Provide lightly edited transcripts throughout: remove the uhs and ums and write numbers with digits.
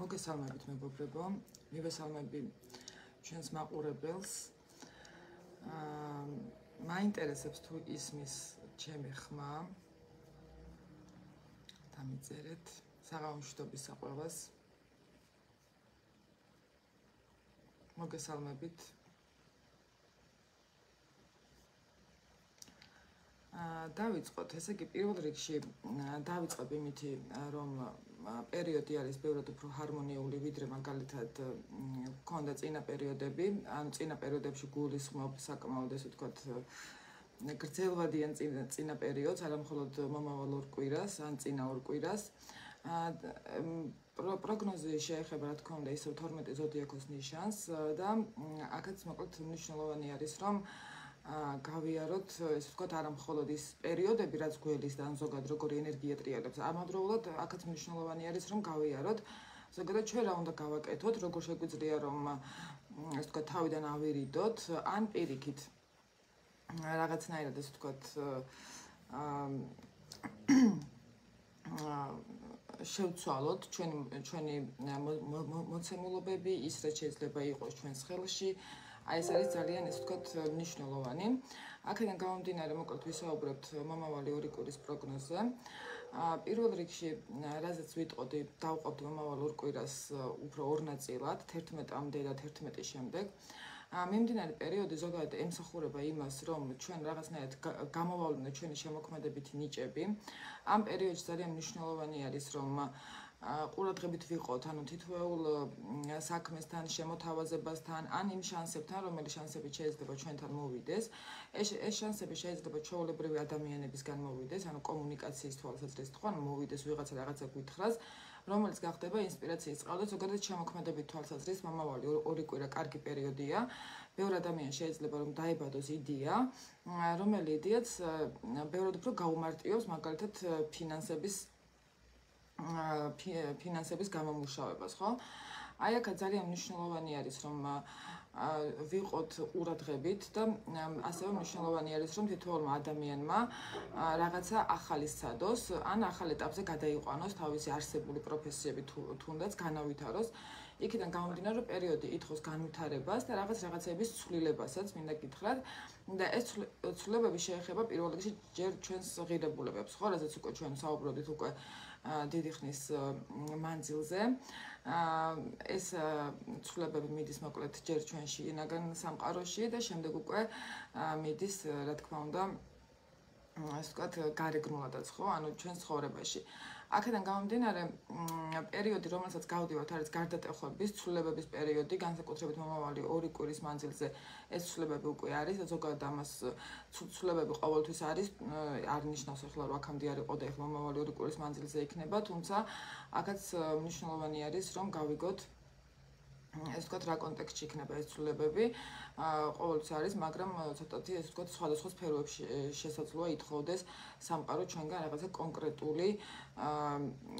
მოგესალმებით მეგობრებო, მივესალმები ჩვენს მაყურებელს. მაინტერესებს თუ ისმის ჩემი ხმა. დამიწერეთ საღამოშტობის საყვარლას. მოგესალმებით. დავიწყოთ, ესე იგი პირველ რიგში დავიწყებ იმითი, რომ პერიოდი არის ბევრად უფრო ჰარმონიული, ვიდრე მაგალითად გქონდა წინა პერიოდები, ან წინა პერიოდებში გულისხმობ საკმაოდ ესე ვთქვათ გრძელვადიან წინა პერიოდს, არა მხოლოდ მომავალ ორ კვირას, ან წინა ორ კვირას. პროგნოზი შეეხება, რა თქმა უნდა, ისევ 12 ზოდიაქოს ნიშანს და აქაც მოკლედ მნიშვნელოვანი არის, რომ გავიაროთ, ესე ვთქვათ, არა მხოლოდ ის პერიოდები, რაც გველის და ზოგადად როგორი ენერგია ტრიალებს. ამავდროულად აქაც მნიშვნელოვანი არის, რომ გავიაროთ, ზოგადად ჩვენ რა უნდა გავაკეთოთ, როგორ შეგვიძლია რომ ესე ვთქვათ, თავიდან ავირიდოთ, ან პირიქით რაღაცნაირად ესე ვთქვათ, შევცვალოთ ჩვენი მოცემულობები, ის რაც შეიძლება იყოს ჩვენს ხელში. აი ეს არის ძალიან ესე ვთქვათ მნიშვნელოვანი. აქედან გამომდინარე, მოკლედ ვისაუბრებთ მომავალი ორი კვირის პროგნოზზე. პირველ რიგში, რაზეც ვიტყოდი, დავყოფთ მომავალ ორ კვირას უფრო ორ ნაწილად, 11-მდე და 11 შემდეგ. მიმდინარე პერიოდი ზოგადად ემსახურება იმას, რომ ჩვენ რაღაცნაირად გამოვავლინოთ ჩვენი შემოქმედებითი ნიჭები. ამ პერიოდში ძალიან მნიშვნელოვანი არის, რომ ყურადღებით ვიყოთ, ანუ თითოეულ საქმესთან, შემოთავაზებასთან, ან იმ შანსებთან, რომელი შანსები შეიძლება ჩვენთან მოვიდეს. ეს შანსები შეიძლება ჩვეულებრივი ადამიანებისგან მოვიდეს, ანუ კომუნიკაციის თვალსაზრისით, ანუ მოვიდეს ვიღაცა რაღაცა გითხრას, რომელიც გახდება ინსპირაციის წყალდე, ზოგადად შემოქმედებით თვალსაზრისით, მომავალი ორი კვირა კარგი პერიოდია. ბევრ ადამიანს შეიძლება რომ დაებადოს იდეა, რომელი იდეაც ბევრად უფრო გაუმარტივებს მაგალითად ფინანსების გამომუშავებას, ხო? აი აქ ძალიან მნიშვნელოვანი არის, რომ ვიყოთ ყურადღებით და ასევე მნიშვნელოვანი არის, რომ თითოეულმა ადამიანმა რაღაცა ახალი სცადოს, ან ახალ ეტაპზე გადაიყვანოს თავისი არსებული პროფესიები თუნდაც განავითაროს. იქიდან გამომდინარე, რომ პერიოდი ითხოვს განვითარებას და რაღაცების ცვლილებასაც მინდა გითხრათ. და ეს ცვლილებები შეეხება პირველ რიგში ჯერ ჩვენს ღირებულებებს, ხო, რაზეც უკვე ჩვენ საუბრობდით უკვე დიდი ხნის მანძილზე. ეს ცვლილებები მიდის მოკლედ ჯერ ჩვენში ინაგან სამყაროში და შემდეგ უკვე მიდის, რა თქმა უნდა, ასე ვთქვათ, გარეგნულადაც, ხო, ანუ ჩვენს ცხოვრებაში. აქედან გამომდინარე, პერიოდი, რომელსაც გავდივართ, არის გარდატეხების, ცვლილებების პერიოდი, განსაკუთრებით მომავალი ორი კვირის მანძილზე ეს ცვლილებები უკვე არის და ზოგადად ამას ცვლილებები ყოველთვის არის, არ ნიშნავს ახლა რომ აქამდე არ იყო და ახლა მომავალი ორი კვირის მანძილზე იქნება, თუმცა აქაც მნიშვნელოვანი არის, რომ გავიგოთ ეს ვთქვათ, რა კონტექსტში იქნება ეს ცვლილებები, ყოველთვის არის, მაგრამ ცოტათი ეს ვთქვათ, სხვადასხვა სფეროებში შესაძლოა ითხოვდეს სამყარო ჩვენგან რაღაცა კონკრეტული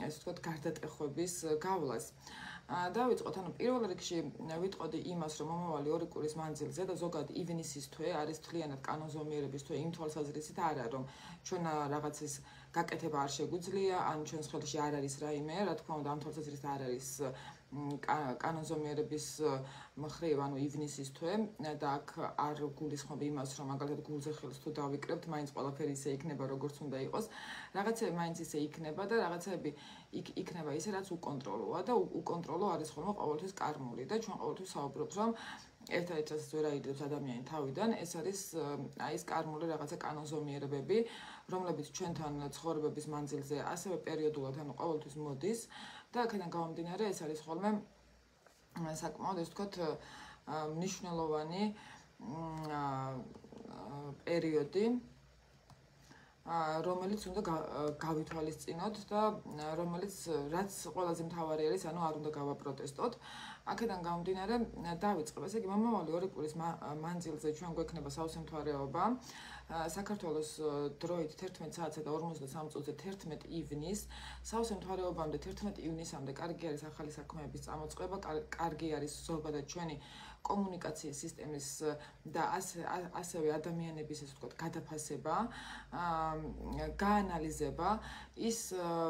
ეს ვთქვათ, გარდატეხების გავლას. დავიწყოთ, ანუ პირველ რიგში ვიტყოდი იმას, რომ მომავალი ორი კვირის მანძილზე და ზოგადად ივნისის თვე არის მთლიანად კანონზომიერების თვე იმ თვალსაზრისით არა, რომ ჩვენ რაღაცის გაკეთება არ შეგვიძლია, ან ჩვენს ხელში არ არის რაიმე, რა თქმა უნდა, ამ თვალსაზრისით არ არის კანონზომიერების მხრივ, ანუ ივნისის თვე და აქ არ გულისხმობ იმას, რომ მაგალითად გულზე ხილს თუ დავიკრებთ, მაინც ყველაფერი ისე იქნება, როგორც უნდა იყოს. რაღაცები მაინც ისე იქნება და რაღაცები იქნება ისე, რაც უკონტროლოა და უკონტროლო არის ხოლმე ყოველთვის კარმული და ჩვენ ყოველთვის საუბრობთ, რომ ერთ-ერთი რასაც ვერ აიდებს ადამიანი თავიდან, ეს არის აი ეს კარმული რაღაცა კანონზომიერებები, რომლებიც ჩვენთან ცხოვრებების მანძილზე ასევე პერიოდულად, ანუ ყოველთვის მოდის და აქედან გამომდინარე, ეს არის ხოლმე საკმაოდ ეს ვთქვათ, მნიშვნელოვანი პერიოდი, რომელიც უნდა გავითვალისწინოთ და რომელიც რაც ყველაზე მთავარი არის, ანუ არ უნდა გავაპროტესტოთ. აქედან გამომდინარე, დავიწყებ, ესე იგი, მომავალი ორი კვირის მანძილზე ჩვენ გვექნება სავსე მთვარეობა, საქართველოს დროით 11 საათსა და 53 წუთზე 11 ივნის, სავსე მთვარეობამდე 11 ივნისამდე კარგი არის ახალი საქმეების წამოწყება, კარგი არის ზოგადად ჩვენი კომუნიკაციის სისტემის და ასევე ადამიანების ესე ვთქვათ გადაფასება, გაანალიზება ის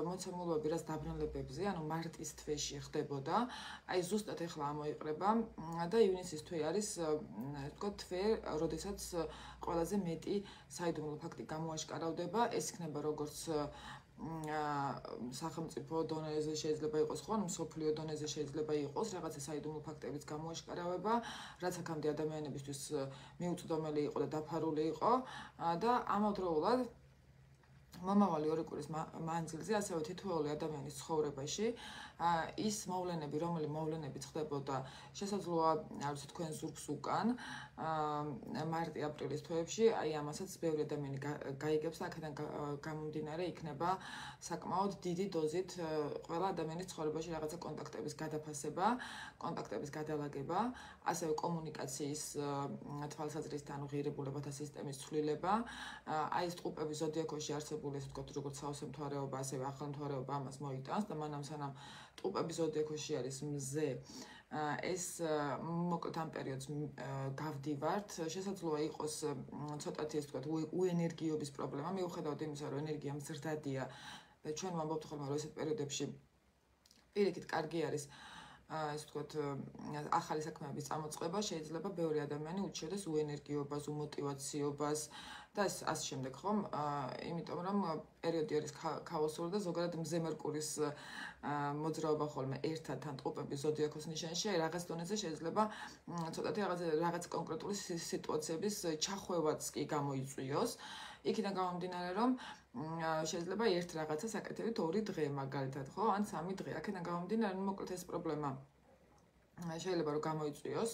მოცემულობები, რაც დაბრუნებებზე, ანუ მარტის თვეში ხდებოდა, აი ზუსტად ეხლა ამოიყრება და ივნისის თვე არის ვთქვათ თვე, როდესაც ყველაზე მეტი საიდუმლო ფაქტი გამოაშკარავდება, ეს იქნება როგორც სახელმწიფო დონეზე შეიძლება იყოს ხო, ანუ მსოფლიო დონეზე შეიძლება იყოს რაღაცა საიდუმლო ფაქტების გამოაშკარავება, რაც აქამდე ადამიანებისთვის მიუწვდომელი იყო და დაფარული იყო და ამავდროულად მომავალი 2 კვირის მანძილზე ასევე თითოეული ადამიანის ცხოვრებაში ის მოვლენები, რომელი მოვლენებიც ხდებოდა შესაძლოა, არ ვიცი, თქვენ ზურგს უკან მარტი-აპრილის თვეებში, აი ამასაც ბევრი ადამიანი გაიგებს და აქედან გამომდინარე იქნება საკმაოდ დიდი დოზით ყველა ადამიანის ცხოვრებაში რაღაცა კონტაქტების გადაფასება, კონტაქტების გადალაგება, ასევე კომუნიკაციის თვალსაზრისით, ანუ ღირებულებათა სისტემის ცვლილება, აი ეს ტყუპები ზოდიაქოში არსებული, ესე ვთქვათ, როგორც სავსე მთვარეობა, ასევე ახალ მთვარეობა ამას მოიტანს და მანამ სანამ ტყუპები ზოდიაქოში არის მზე, ეს მოკლედ ამ პერიოდს გავდივართ, შესაძლოა იყოს ცოტათი ესე ვთქვათ უენერგიობის პრობლემა, მიუხედავად იმისა, რომ ენერგია მზრდადია და ჩვენ ვამბობთ ხოლმე, რომ ესეთ პერიოდებში პირიქით კარგი არის ესე ვთქვათ ახალი საქმეების წამოწყება, შეიძლება ბევრი ადამიანი უჩერდეს უენერგიობას, უმოტივაციობას და ასე შემდეგ, ხომ? იმიტომ რომ პერიოდი არის ქაოსური და ზოგადად მზე მერკურის მოძრაობა ხოლმე ერთად თან ტყუპების ზოდიაქოს ნიშანში, აი რაღაც დონეზე შეიძლება ცოტათი რაღაც კონკრეტული სიტუაციების ჩახვევაც კი გამოიწვიოს. იქიდან გამომდინარე, რომ შეიძლება ერთ რაღაცას აკეთებით 2 დღე მაგალითად, ხო? ან 3 დღე. აქედან გამომდინარე, მოკლედ ეს პრობლემა შეიძლება რომ გამოიწვიოს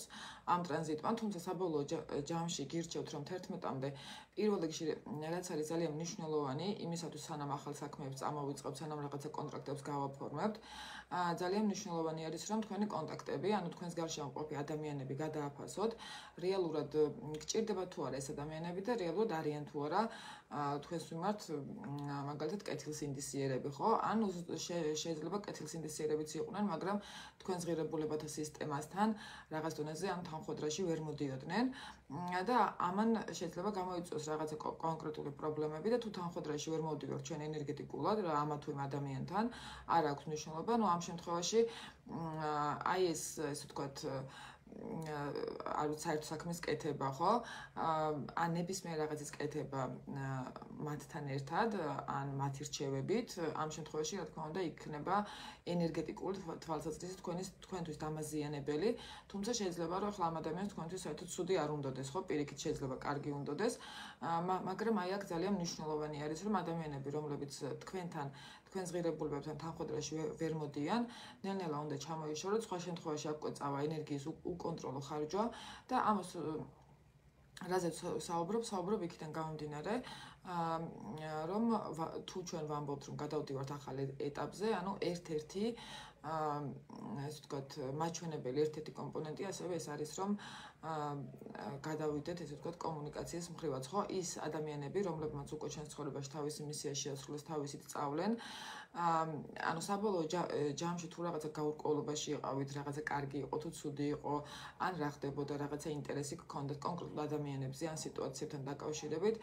ამ ტრანზიტმა, თუმცა საბოლოო ჯამში გირჩევთ, რომ 11-მდე პირველ რიგში რაც არის ძალიან მნიშვნელოვანი, იმისათვის სანამ ახალ საქმეებს წამოვიწყებთ, სანამ რაღაცა კონტრაქტებს გავაფორმებთ, ძალიან მნიშვნელოვანი არის, რომ თქვენი კონტაქტები, ანუ თქვენს გარშემო მყოფი ადამიანები გადააფასოთ, რეალურად გჭირდება თუ არა ეს ადამიანები და რეალურად არიან თუ არა თქვენს მიმართ მაგალითად კეთილსინდისიერები, ხო? ან შეიძლება კეთილსინდისიერებიც იყვნენ, მაგრამ თქვენს ღირებულებათა სისტემასთან რაღაც დონეზე ან თანხმდრაში ვერ მოდიოდნენ და ამან შეიძლება გამოიწვიოს რაღაცა კონკრეტული პრობლემები და თუ თანხმდრაში ვერ მოდივართ ჩვენ ენერგეტიკულად რა ამა თუ იმ ადამიანთან, არ აქვს მნიშვნელობა, ну ამ შემთხვევაში აი ეს ესე ვთქვათ არ ვიცი, საერთო საქმის კეთება, ხო? ან ნებისმიერ რაღაცის კეთება მათთან ერთად, ან მათი რჩევებით, ამ შემთხვევაში, რა თქმა უნდა, იქნება ენერგეტიკული თვალსაზრისით თქვენთვის დამაზიანებელი, თუმცა შეიძლება რომ ახლა ამ ადამიანს თქვენთვის საერთოდ ცუდი არ უნდოდეს, ხო? პირიქით შეიძლება კარგი უნდოდეს, მაგრამ აი აქ ძალიან მნიშვნელოვანი არის, რომ ადამიანები, რომლებიც თქვენს ღირებულებებთან თანხმდრაში ვერ მოდიან, ნელ-ნელა უნდა ჩამოიშოროთ, სხვა შემთხვევაში აღკვეცავა ენერგიის უკონტროლო ხარჯვა და ამას რაზეც საუბრობ იქიდან გამომდინარე, რომ თუ ჩვენ ვამბობთ, რომ გადავდივართ ახალ ეტაპზე, ანუ ერთ-ერთი ესე ვთქვათ, მაჩვენებელი ერთ-ერთი კომპონენტი ასევე ეს არის, რომ გადავიდეთ, ესე ვთქვათ, კომუნიკაციის მხრივაც, ხო? ის ადამიანები, რომლებმაც უკვე ჩვენს ცხოვრებაში თავისი მისია შეასრულეს, თავისით სწავლენ, ანუ საბოლოო ჯამში თუ რაღაცა გაურკვევლობაში იყავით, რაღაცა კარგი იყო თუ ცუდი იყო, ან რა ხდებოდა, რაღაცა ინტერესი გქონდათ კონკრეტულ ადამიანებზე ან სიტუაციებთან დაკავშირებით,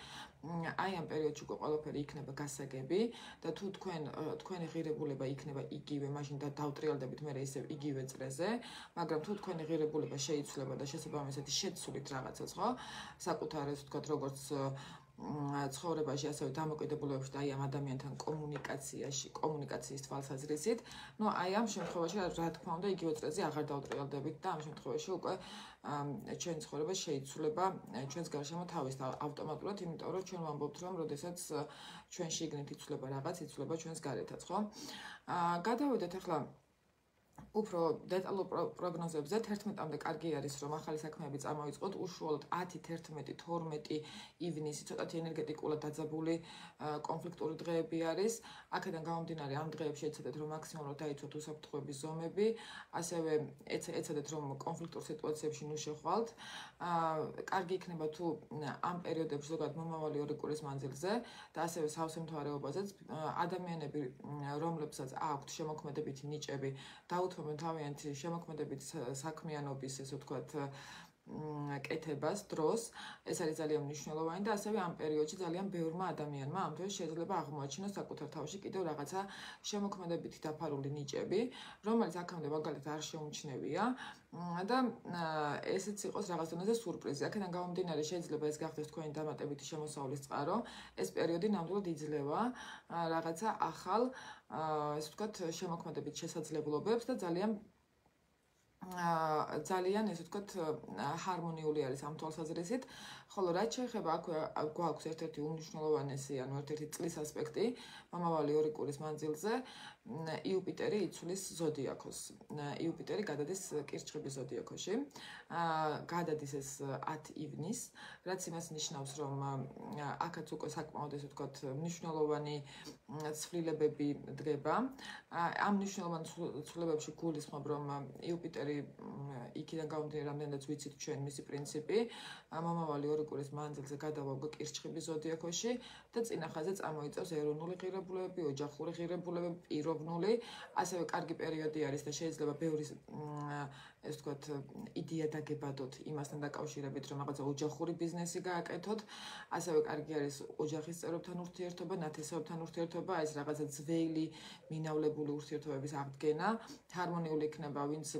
აი ამ პერიოდში უკვე ყველაფერი იქნება გასაგები და თუ თქვენი ღირებულება იქნება იგივე, მაშინ დავტრიალდებით მე ისევ იგივე წრეზე, მაგრამ თუ თქვენი ღირებულება შეიცვლება და შესაბამისად შეცვლით რაღაცას, ხო? საკუთარ ეს ვთქვათ, როგორც ცხოვრებაში, ასევე დამოკიდებულებებში და აი ამ ადამიანთან კომუნიკაციის თვალსაზრისით, ну აი ამ შემთხვევაში რა თქმა უნდა იგივე წრეზე აღარ დავტრიალდებით და ამ შემთხვევაში უკვე ჩვენი ცხოვრება შეიცვლება ჩვენს გარშემო თავის ავტომატურად, იმიტომ რომ ჩვენ ვამბობთ, რომ როდესაც ჩვენ შიგნით იცვლება რაღაც, იცვლება ჩვენს გარეთაც, ხო? გადავიდეთ ახლა უფრო დეტალურ პროგნოზებზე 11-მდე კარგი არის, რომ ახალი საქმეები წამოიწყოთ, უშუალოდ 10, 11, 12 ივნისი ცოტათი ენერგეტიკულად დაძაბული კონფლიქტური დღეები არის. აქედან გამომდინარე ამ დღეებში ეცადეთ, რომ მაქსიმალურად დაიცვათ უსაფრთხოების ზომები, ასევე ეცადეთ, რომ კონფლიქტურ სიტუაციებში ნუ შეხვალთ. კარგი იქნება თუ ამ პერიოდებში ზოგადად მომავალი 2 კვირის მანძილზე და ასევე სავსე მთვარეობაზეც ადამიანები, რომლებსაც აქვთ შემოქმედებითი ნიჭები, დაუთმობენ თავიანთი შემოქმედებითი საქმიანობის, ესე ვთქვათ, კეთებას დროს, ეს არის ძალიან მნიშვნელოვანი და ასევე ამ პერიოდში ძალიან ბევრმა ადამიანმა ამ დროს შეიძლება აღმოაჩინოს საკუთარ თავში კიდევ რაღაცა შემოქმედებითი დაფარული ნიჭები, რომელიც აქამდე მაგალითად არ შეუმჩნევია და ესეც იყოს რაღაც დონეზე სურპრიზი. აქედან გამომდინარე შეიძლება ეს გახდეს თქვენი დამატებითი შემოსავლის წყარო, ეს პერიოდი ნამდვილად იძლევა რაღაცა ახალ, ესე ვთქვათ, შემოქმედებით შესაძლებლობებს და ძალიან ესე ვთქვათ ჰარმონიული არის ამ თვალსაზრისით, ხოლო რაც შეეხება აქვე გვაქვს ერთ-ერთი უმნიშვნელოვანესი, ანუ ერთ-ერთი წლის ასპექტი, მომავალი 2 კვირის მანძილზე იუპიტერი იცვლის ზოდიაქოს. იუპიტერი გადადის კირჩხიბის ზოდიაქოში. გადადის ეს 10 ივნისს, რაც იმას ნიშნავს, რომ აქაც უკვე საკმაოდ ესე ვთქვათ მნიშვნელოვანი ცვლილებები დგება. ამ მნიშვნელოვან ცვლილებებში გულისხმობ, რომ იუპიტერი იქიდან გამომდინარე, რამდენადაც ვიცით ჩვენ მისი პრინციპი, მომავალი 2 კვირის მანძილზე გადავა უკვე კირჩხიბის ზოდიაქოში და წინა ხაზზე წამოიწევს ეროვნული ღირებულებები, ოჯახური ღირებულებები, პიროვნული, ასევე კარგი პერიოდი არის და შეიძლება ბევრი ეს ვთქვათ იდეა დაგებადოთ იმასთან დაკავშირებით, რომ რაღაცა ოჯახური ბიზნესი გააკეთოთ, ასევე კარგი არის ოჯახის წევრებთან ურთიერთობა, ნათესავებთან ურთიერთობა, ეს რაღაცა ძველი მინავლებული ურთიერთობების აღდგენა, ჰარმონიული იქნება, ვინც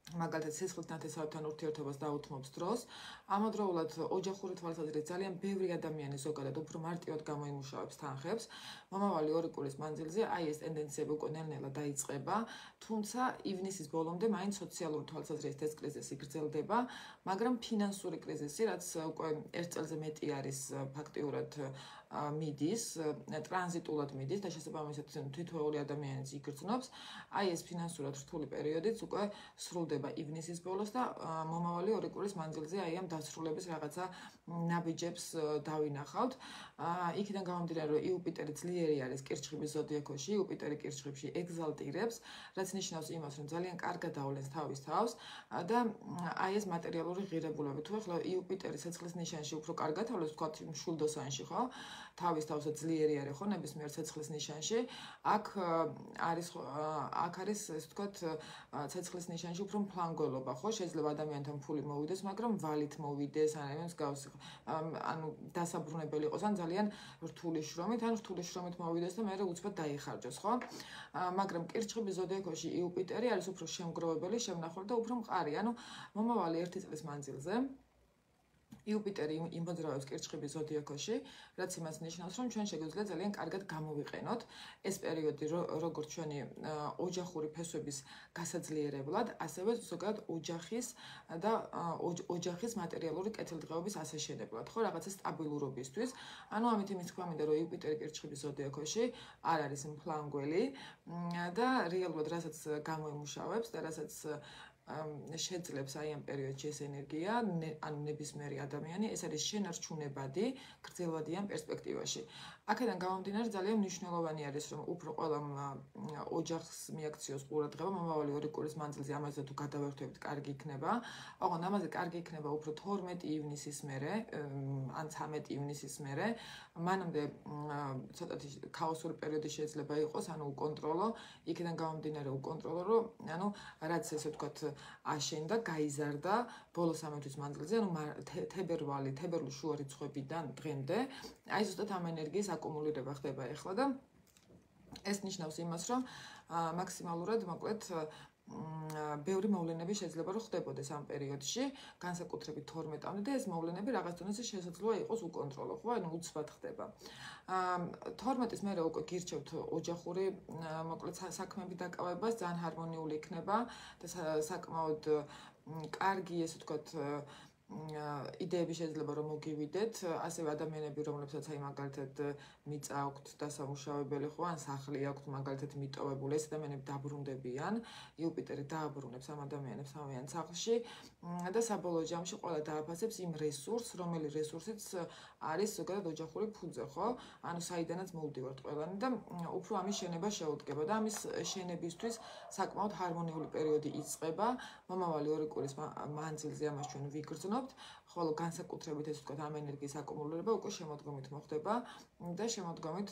მაგალითად სისხლის ნათესავებთან ურთიერთობას დაუთმობს დროს. ამავდროულად ოჯახური თვალსაზრისით ძალიან ბევრი ადამიანი ზოგადად უფრო მარტივად გამოიმუშავებს თანხებს. მომავალი 2 კვირის მანძილზე აი ეს ტენდენციები უკვე ნელ-ნელა დაიწყება, თუმცა ივნისის ბოლომდე მაინც სოციალური თვალსაზრისით ეს კრიზისი გრძელდება, მაგრამ ფინანსური კრიზისი, რაც უკვე 1 წელზე მეტი არის ფაქტიურად მიდის, ტრანზიტულად მიდის და შესაბამისად თითოეული ადამიანიც იგრძნობს. აი ეს ფინანსურად რთული პერიოდიც უკვე სრულდება ივნისის ბოლოს და მომავალი 2 კვირის მანძილზე აი ამ დასრულების რაღაცა ნაბიჯებს დავინახავთ. იქიდან გამომდინარე, რომ იუპიტერი ძლიერი არის კირჩხიბის ზოდიაქოში, იუპიტერი კირჩხიბში ეგზალტირებს, რაც ნიშნავს იმას, რომ ძალიან კარგად დავლენს თავის თავს და აი ეს მატერიალური ღირებულები. თუ ახლა იუპიტერი ცეცხლის ნიშანში უფრო კარგად თავლენს, ვთქვათ, მშვილდოსანში, ხო? თავის თავზე ძლიერი არის ხო ნებისმიერ ცეცხლის ნიშანში. აქ არის ესე ვთქვათ, ცეცხლის ნიშანში უფრო მფლანგველობა, ხო? შეიძლება ადამიანთან ფული მოვიდეს, მაგრამ ვალით მოვიდეს, ან მსგავსი, ანუ დასაბრუნებელი იყოს, ან ძალიან რთული შრომით, ან რთული შრომით მოვიდეს და მერე უცბად დაიხარჯოს, ხო? მაგრამ კირჩხიბის ზოდიაქოში იუპიტერი არის უფრო შემგროვებელი, შემნახველი და უფრო მყარი, ანუ მომავალი 1 წლის მანძილზე იუპიტერი იმოძრავებს კირჩხიბის ზოდიაქოში, რაც იმას ნიშნავს, რომ ჩვენ შეგვიძლია ძალიან კარგად გამოვიყენოთ ეს პერიოდი, როგორც ჩვენი ოჯახური ფესვების გასაძლიერებლად, ასევე ზოგადად ოჯახის მატერიალური კეთილდღეობის ასაშენებლად, ხო, რაღაცა სტაბილურობისთვის. ანუ ამით იმის თქვა მინდა, რომ იუპიტერი კირჩხიბის ზოდიაქოში არ არის მფლანგველი და რეალურად რასაც გამოიმუშავებს და რასაც შეძლებს აი ამ პერიოდში ეს ენერგია, ანუ ნებისმიერი ადამიანი, ეს არის შენარჩუნებადი, გრძელვადიან პერსპექტივაში. აქედან გამომდინარე ძალიან მნიშვნელოვანი არის, რომ უფრო ყველა ოჯახს მიაქციოს ყურადღება, მომავალი 2 კვირის მანძილზე ამაზე თუ გადავერთვებით, კარგი იქნება. ოღონდ ამაზე კარგი იქნება უფრო 12 ივნისის მერე, ან 13 ივნისის მერე. მანამდე ცოტათი ქაოსური პერიოდი შეიძლება იყოს, ანუ უკონტროლო, იქიდან გამომდინარე უკონტროლო, რომ ანუ რაც ესე ვთქვათ აშენდა, გაიზარდა ბოლოს 13 თვის მანძილზე, ანუ თებერვალი შუა რიცხვებიდან დღემდე, აი ზუსტად ამ ენერგიის აკუმულირება ხდება ახლა და ეს ნიშნავს იმას, რომ მაქსიმალურად მოკლედ ბევრი მოვლენები შეიძლება რომ ხდებოდეს ამ პერიოდში, განსაკუთრებით 12-მდე და ეს მოვლენები რაღაც დონეზე შესაძლოა იყოს უკონტროლო, ხო, ანუ უცბად ხდება. 12-ის მერე უკვე გირჩევთ ოჯახური მოკლედ საქმეები დაკავებას, ძალიან ჰარმონიული იქნება და საკმაოდ კარგი, ესე ვთქვათ, იდეები შეიძლება რომ მოგივიდეთ, ასევე ადამიანები, რომლებსაც აი მაგალითად მიწა აქვთ დასამუშავებელი ხო, ან სახლი აქვთ მაგალითად მიტოვებული, ეს ადამიანები დაბრუნდებიან, იუპიტერი დააბრუნებს ამ ადამიანებს ამიან სახლში და საბოლოო ჯამში ყველა დააფასებს იმ რესურსს, რომელი რესურსიც არის ზოგადად ოჯახური ფუძე, ხო? ანუ საიდანაც მოვდივართ ყველანი და უფრო ამის შენება შეუდგება და ამის შენებისთვის საკმაოდ ჰარმონიული პერიოდი იწყება, მომავალი 2 კვირის მანძილზე ამას ჩვენ ვიგრძნობთ, ხოლო განსაკუთრებით ეს ვთქვათ ამ ენერგიის აკუმულირება უკვე შემოდგომით მოხდება და შემოდგომით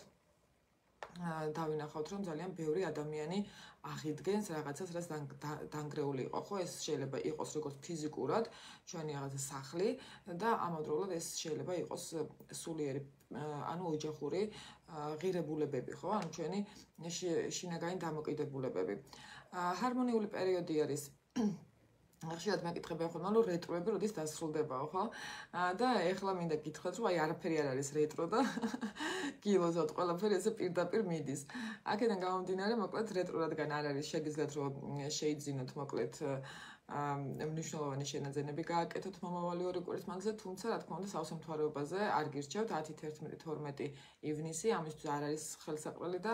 დავინახავთ, რომ ძალიან ბევრი ადამიანი აღიდგენს რაღაცას, რაც დანგრეული იყო, ხო? ეს შეიძლება იყოს როგორც ფიზიკურად ჩვენი რაღაცა სახლი და ამავდროულად ეს შეიძლება იყოს სულიერი, ანუ ოჯახური ღირებულებები, ხო? ანუ ჩვენი შინაგანი დამოკიდებულებები. ჰარმონიული პერიოდი არის ხშირად მეკითხებიან ხოლმე, რომ რეტროები როდის დასრულდებაო, ხო? და ეხლა მინდა გითხრათ, რომ აი არაფერი არ არის retro და გილოზავთ ყველაფერი ესე პირდაპირ მიდის. აქედან გამომდინარე, მოკლედ retro რადგან არ არის, შეგიძლიათ რომ შეიძინოთ მოკლედ მნიშვნელოვანი შენაძენები გააკეთოთ მომავალი 2 კვირის მანძილზე, თუმცა რა თქმა უნდა საოცრმთვარეობაზე არ გირჩევთ 10-11-12 ივნისი, ამისთვის არ არის ხელსაყრელი და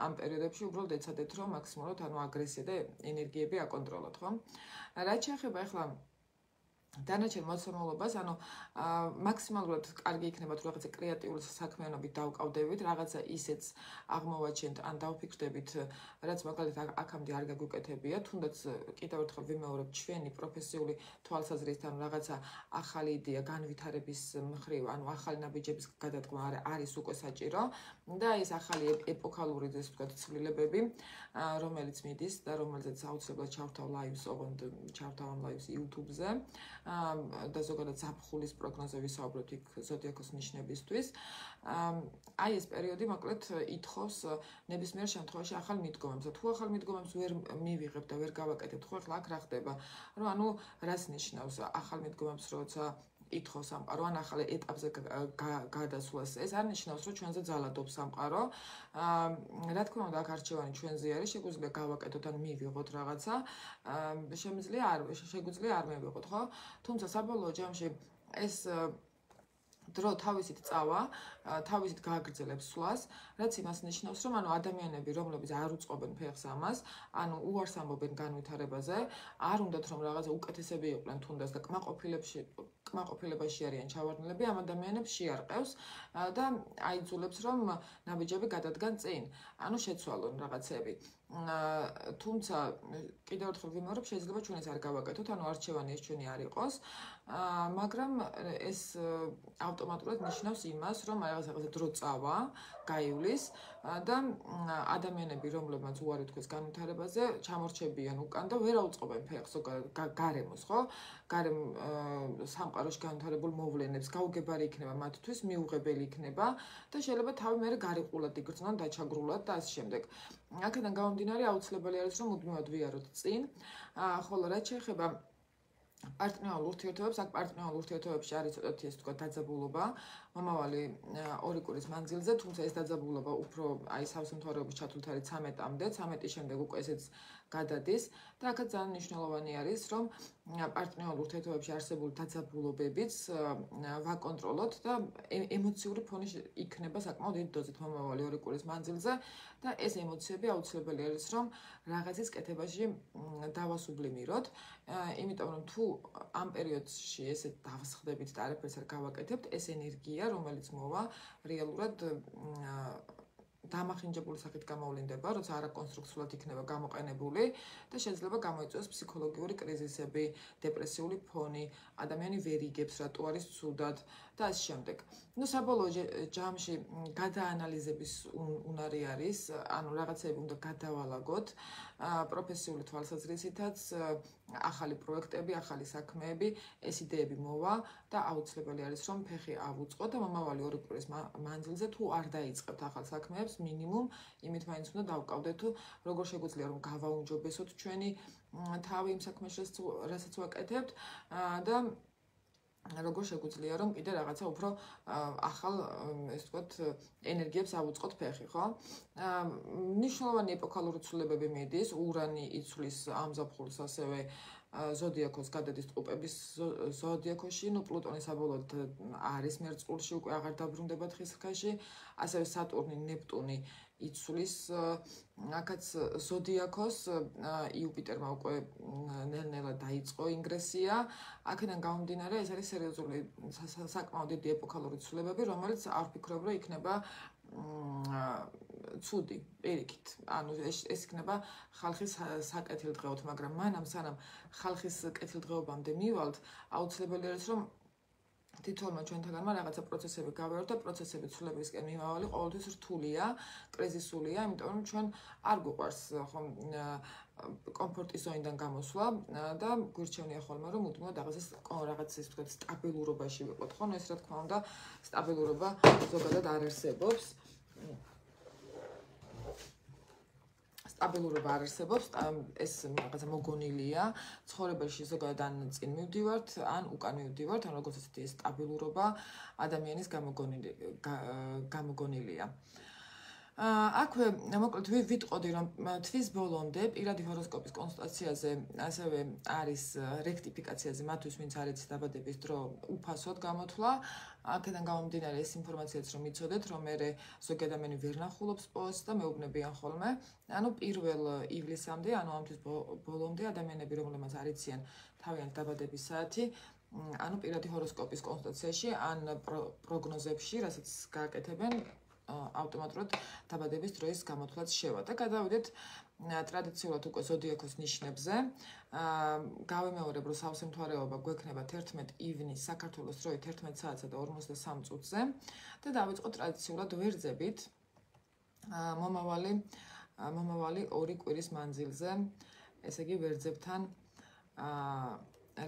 ამ პერიოდებში უბრალოდ ეცადეთ რომ მაქსიმალურად ანუ აგრესია და ენერგიები აკონტროლოთ, ხო? რაც შეეხება ახლა დანარჩენ მოცემულობას, ანუ მაქსიმალურად კარგი იქნება თუ რაღაცა კრეატიული საქმიანობით დავკავდებით, რაღაცა ისეც აღმოვაჩენთ ან დავფიქრდებით, რაც მაგალითად აქამდე არ გაგვიკეთებია, თუნდაც კიდევ ერთხელ ვიმეორებ, ჩვენი პროფესიული თვალსაზრისით, ანუ რაღაცა ახალი იდეა განვითარების მხრივ, ანუ ახალი ნაბიჯების გადადგმა არის უკვე საჭირო და ეს ახალი ეპოქალური ეს ვთქვათ ცვლილებები, რომელიც მიდის და რომელზეც აუცილებლად ჩავთავ ლაივს, ოღონდ ჩავთავ ამ ლაივს YouTube-ზე. და ზოგადად ზაფხულის პროგნოზე ვისაუბრებთ იქ ზოდიაქოს ნიშნებისთვის. აი ეს პერიოდი მოკლედ ითხოვს ნებისმიერ შემთხვევაში ახალ მიდგომებს. თუ ახალ მიდგომებს ვერ მივიღებთ და ვერ გავაკეთებთ, ხო ახლა აქ რა ხდება? რომ ანუ რას ნიშნავს ახალ მიდგომებს, როცა ითხოვს სამყარო ან ახალ ეტაპზე გადასვლას. ეს არ ნიშნავს, რომ ჩვენზე ძალადობს სამყარო. რა თქმა უნდა, აქ არჩევანი ჩვენზე არის, შეგვიძლია გავაკეთოთ ან მივიღოთ რაღაცა. შეგვიძლია არ მივიღოთ, ხო? თუმცა საბოლოო ჯამში ეს დრო თავისით წავა, თავისით გააგრძელებს სვლას, რაც იმას ნიშნავს, რომ ანუ ადამიანები, რომლებიც არ უწყობენ ფეხს ამას, ანუ უარს ამბობენ განვითარებაზე, არ უნდათ რომ რაღაცა უკეთესები იყვნენ თუნდაც და კმაყოფილებაში არიან ჩავარდნილები, ამ ადამიანებს შეარყევს და აიძულებს რომ ნაბიჯები გადადგან წინ, ანუ შეცვალონ რაღაცები. თუმცა კიდევ ერთხელ ვიმეორებ, შეიძლება ჩვენ ეს არ გავაკეთოთ, ანუ არჩევანი ეს ჩვენი არ იყოს, მაგრამ ეს ავტომატურად ნიშნავს იმას, რომ რაღაცა დრო წავა, გაივლის და ადამიანები, რომლებმაც უარი თქვეს განვითარებაზე, ჩამორჩებიან უკან და ვერ აუწყობენ ფეხს გარემოს, ხო? გარემ სამყაროში განვითარებულ მოვლენებს გაუგებარი იქნება მათთვის, მიუღებელი იქნება და შეიძლება თავი მერე გარიყულად იგრძნონ, დაჩაგრულად და ასე შემდეგ. აქედან გამომდინარე აუცილებელი არის რომ მუდმივად ვიაროთ წინ, ხოლო რაც შეეხება პარტნიორულ ურთიერთობებს, აქ პარტნიორულ ურთიერთობებში არის ცოტათი ეს თქვა დაძაბულობა მომავალი 2 კვირის მანძილზე, თუმცა ეს დაძაბულობა უფრო აი სამსუნთვარეობის ჩათვლით არის 13-მდე, 13-ის შემდეგ უკვე ესეც გადადის და აქაც ძალიან მნიშვნელოვანი არის, რომ პარტნიორულ ურთიერთობებში არსებული დაძაბულობებიც ვაკონტროლოთ და ემოციური ფონი იქნება საკმაოდ დიდი დოზით მომავალი 2 კვირის მანძილზე და ეს ემოციები აუცილებელი არის, რომ რაღაცის კეთებაში დავასუბლიმიროთ, იმიტომ რომ თუ ამ პერიოდში ესე დავსხდებით და არაფერს არ გავაკეთებთ, ეს ენერგია, რომელიც მოვა, რეალურად დამახინჯებული სახით გამოვლინდება, როცა არაკონსტრუქციულად იქნება გამოყენებული და შეიძლება გამოიწვიოს ფსიქოლოგიური კრიზისები, დეპრესიული ფონი, ადამიანი ვერ იგებს, რატო არის ცუდად და ასე შემდეგ. ნუ საბოლოო ჯამში გადაანალიზების უნარი არის, ანუ რაღაცები უნდა გადავალაგოთ, პროფესიული თვალსაზრისითაც, ახალი პროექტები, ახალი საქმეები, ეს იდეები მოვა და აუცილებელი არის რომ ფეხი ავუწყოთ და მომავალი 2 კვირის მანძილზე თუ არ დაიწყებთ ახალ საქმეებს, მინიმუმ იმით მაინც უნდა დავკავდეთ თუ როგორ შეგვიძლია რომ გავაუმჯობესოთ ჩვენი თავი იმ საქმეში, რასაც ვაკეთებთ და როგორ შეგვიძლია რომ კიდე რაღაცა უფრო ახალ ესე ვთქვათ ენერგიებს ავუწყოთ ფეხი, ხო? მნიშვნელოვანი ეპოქალური ცვლილებები მიდის, ურანი იცვლის ამ ზაფხულს, ასევე ზოდიაქოს გადადის ტყუპების ზოდიაქოში, პლუტონი საბოლოოდ არის მერწყულში, უკვე აღარ დაბრუნდება თხის რქაში, ასევე სატურნი, ნეპტუნი იცვლის აქაც ზოდიაქოს, იუპიტერმა უკვე ნელ-ნელა დაიწყო ინგრესია. აქედან გამომდინარე, ეს არის სერიოზული საკმაოდ დიდი ეპოქალური ცვლილებები, რომელიც არ ვფიქრობ, რომ იქნება ცუდი, პირიქით. ანუ ეს იქნება ხალხის საკეთილდღეოდ, მაგრამ მანამ სანამ ხალხის კეთილდღეობამდე მივალთ, აუცილებელი არის რომ თითოეულმა ჩვენთაგანმა რაღაცა პროცესები გავერო და პროცესები ცვლილებისკენ მიმავალი ყოველთვის რთულია, კრიზისულია, იმიტომ რომ ჩვენ არ გვიყვარს ხომ კომფორტის ზონიდან გამოსვლა და გვირჩევნია ხოლმე რომ უდმოდ რაღაც ის თქვა სტაბილურობაში ვიყოთ, ხო? ეს რა თქმა უნდა სტაბილურობა ზოგადად არ არსებობს. სტაბილურობა არ არსებობს, ეს რაღაცა მოგონილია, ცხოვრებაში ზოგადად ან წინ მივდივართ, ან უკან მივდივართ, ან როგორც ვთქვი, ეს სტაბილურობა ადამიანის გამოგონილია. აქვე მოკლედ ვიტყოდი რომ თვის ბოლომდე პირადი ჰოროსკოპის კონსულტაციაზე ასევე არის რექტიფიკაციაზე მათთვის ვინც არ იცით დაბადების დრო უფასოდ გამოთვლა. აქედან გამომდინარე ეს ინფორმაციაც რომ იცოდეთ რომ მე ზოგი ადამიანი ვერ ნახულობს პოსტს და მეუბნებიან ხოლმე. ანუ 1 ივლისამდე, ანუ ამ თვის ბოლომდე ადამიანები რომლებმაც არ იციან თავიანთ დაბადების საათი, ანუ პირადი ჰოროსკოპის კონსულტაციაში ან პროგნოზებში, რასაც გააკეთებენ ავტომატურად დაბადების დროის გამოთვლაც შევა და გადავიდეთ ტრადიციულად უკვე ზოდიაქოს ნიშნებზე. გავიმეორებ რომ სავსე მთვარეობა გვექნება 11 ივნისს საქართველოს დროით 11 საათსა და 53 წუთზე და დავიწყოთ ტრადიციულად ვერძებით მომავალი 2 კვირის მანძილზე, ესე იგი ვერძებთან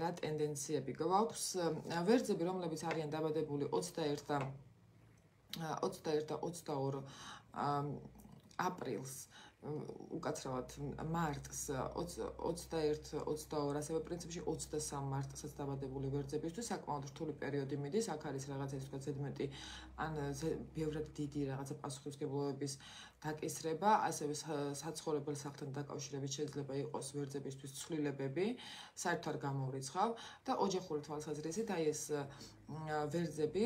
რა ტენდენციები გვაქვს. ვერძები რომლებიც არიან დაბადებული 21 და 22 აპრილს, უკაცრავად მარტს, 21-22, ასევე პრინციპში 23 მარტსაც დაბადებული ვერძებისთვის საკმაოდ რთული პერიოდი მიდის. აქ არის რაღაცა ის თქვა ზედმეტი ან ბევრად დიდი რაღაცა პასუხისმგებლობების დაკისრება, ასევე საცხოვრებელ სახლთან დაკავშირებით შეიძლება იყოს ვერძებისთვის ცვლილებები, საერთოდ არ გამოვრიცხავ და ოჯახური თვალსაზრისით აი ეს ვერძები,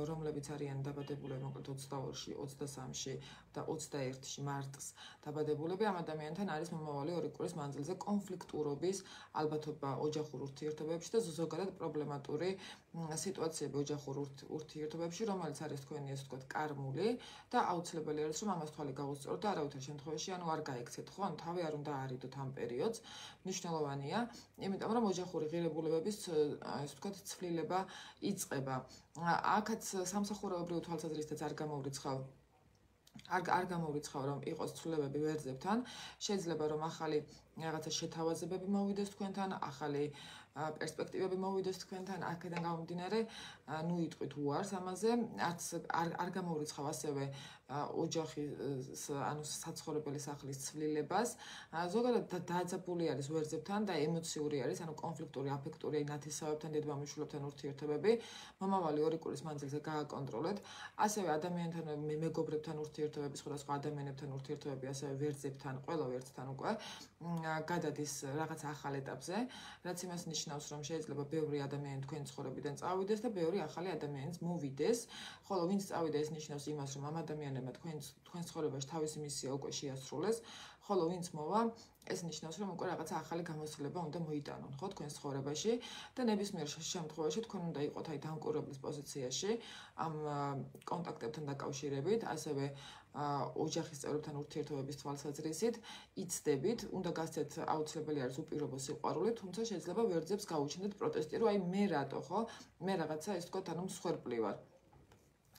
რომლებიც არიან დაბადებულები მოკლედ 22-ში, 23-ში და 21-ში მარტს დაბადებულები, ამ ადამიანთან არის მომავალი 2 კვირის მანძილზე კონფლიქტურობის ალბათობა ოჯახურ ურთიერთობებში და ზოგადად პრობლემატური სიტუაციები ოჯახურ ურთიერთობებში, რომელიც არის თქვენი ესე ვთქვათ კარმული და აუცილებელი არის რომ ამას თვალი გაუსწოროთ და არავითარ შემთხვევაში ანუ არ გაიქცეთ, ხო? ანუ თავი არ უნდა არიდოთ ამ პერიოდს. მნიშვნელოვანია, იმიტომ რომ ოჯახური ღირებულებების ესე ვთქვათ ცვლილება იწყება. აქაც სამსახურეობრივი თვალსაზრისითაც არ გამოვრიცხავ რომ იყოს ცვლილებები ვერძებთან. შეიძლება რომ ახალი რაღაცა შეთავაზებები მოვიდეს თქვენთან, ახალი პერსპექტივები მოვიდეს თქვენთან, აქედან გამომდინარე, ნუ იტყვით უარს ამაზე, არ გამოვრიცხავ ასევე ოჯახის, ანუ საცხოვრებელი სახლის ცვლილებას. ზოგადად დაძაბული არის ვერძებთან და ემოციური არის, ანუ კონფლიქტური, აფექტური, ნათესავებთან, დედმამიშვილებთან ურთიერთობები. მომავალი 2 კვირის მანძილზე გააკონტროლეთ. ასევე ადამიანთან, მეგობრებთან ურთიერთობები, სხვადასხვა ადამიანებთან ურთიერთობები, ასევე ვერძებთან, ყველა ვერძთან უკვე გადადის რაღაც ახალ ეტაპზე, რაც იმას ნიშნავს, რომ შეიძლება ბევრი ადამიანი თქვენი ცხოვრებიდან წავიდეს და ბევრი ახალი ადამიანიც მოვიდეს, ხოლო ვინც წავიდა ეს ნიშნავს იმას, რომ ამ ადამიანებმა თქვენ ცხოვრებაში თავისი მისია უკვე შეასრულეს, ხოლო ვინც მოვა, ეს ნიშნავს, რომ უკვე რაღაცა ახალი გამოცდილება უნდა მოიტანონ, ხო, თქვენ ცხოვრებაში და ნებისმიერ შემთხვევაში თქვენ უნდა იყოთ აი დამკვირვებლის პოზიციაში ამ კონტაქტებთან დაკავშირებით, ასევე ოჯახის წევრებთან ურთიერთობების თვალსაზრისით, იცდებით, უნდა გასცეთ აუცილებელი არის უპირობო სიყვარული, თუმცა შეიძლება ვერძებს გაუჩნდეთ პროტესტი, რომ აი მე რატო, ხო? მე რაღაცა ეს თქვა, ანუ მსხვერპლი ვარ.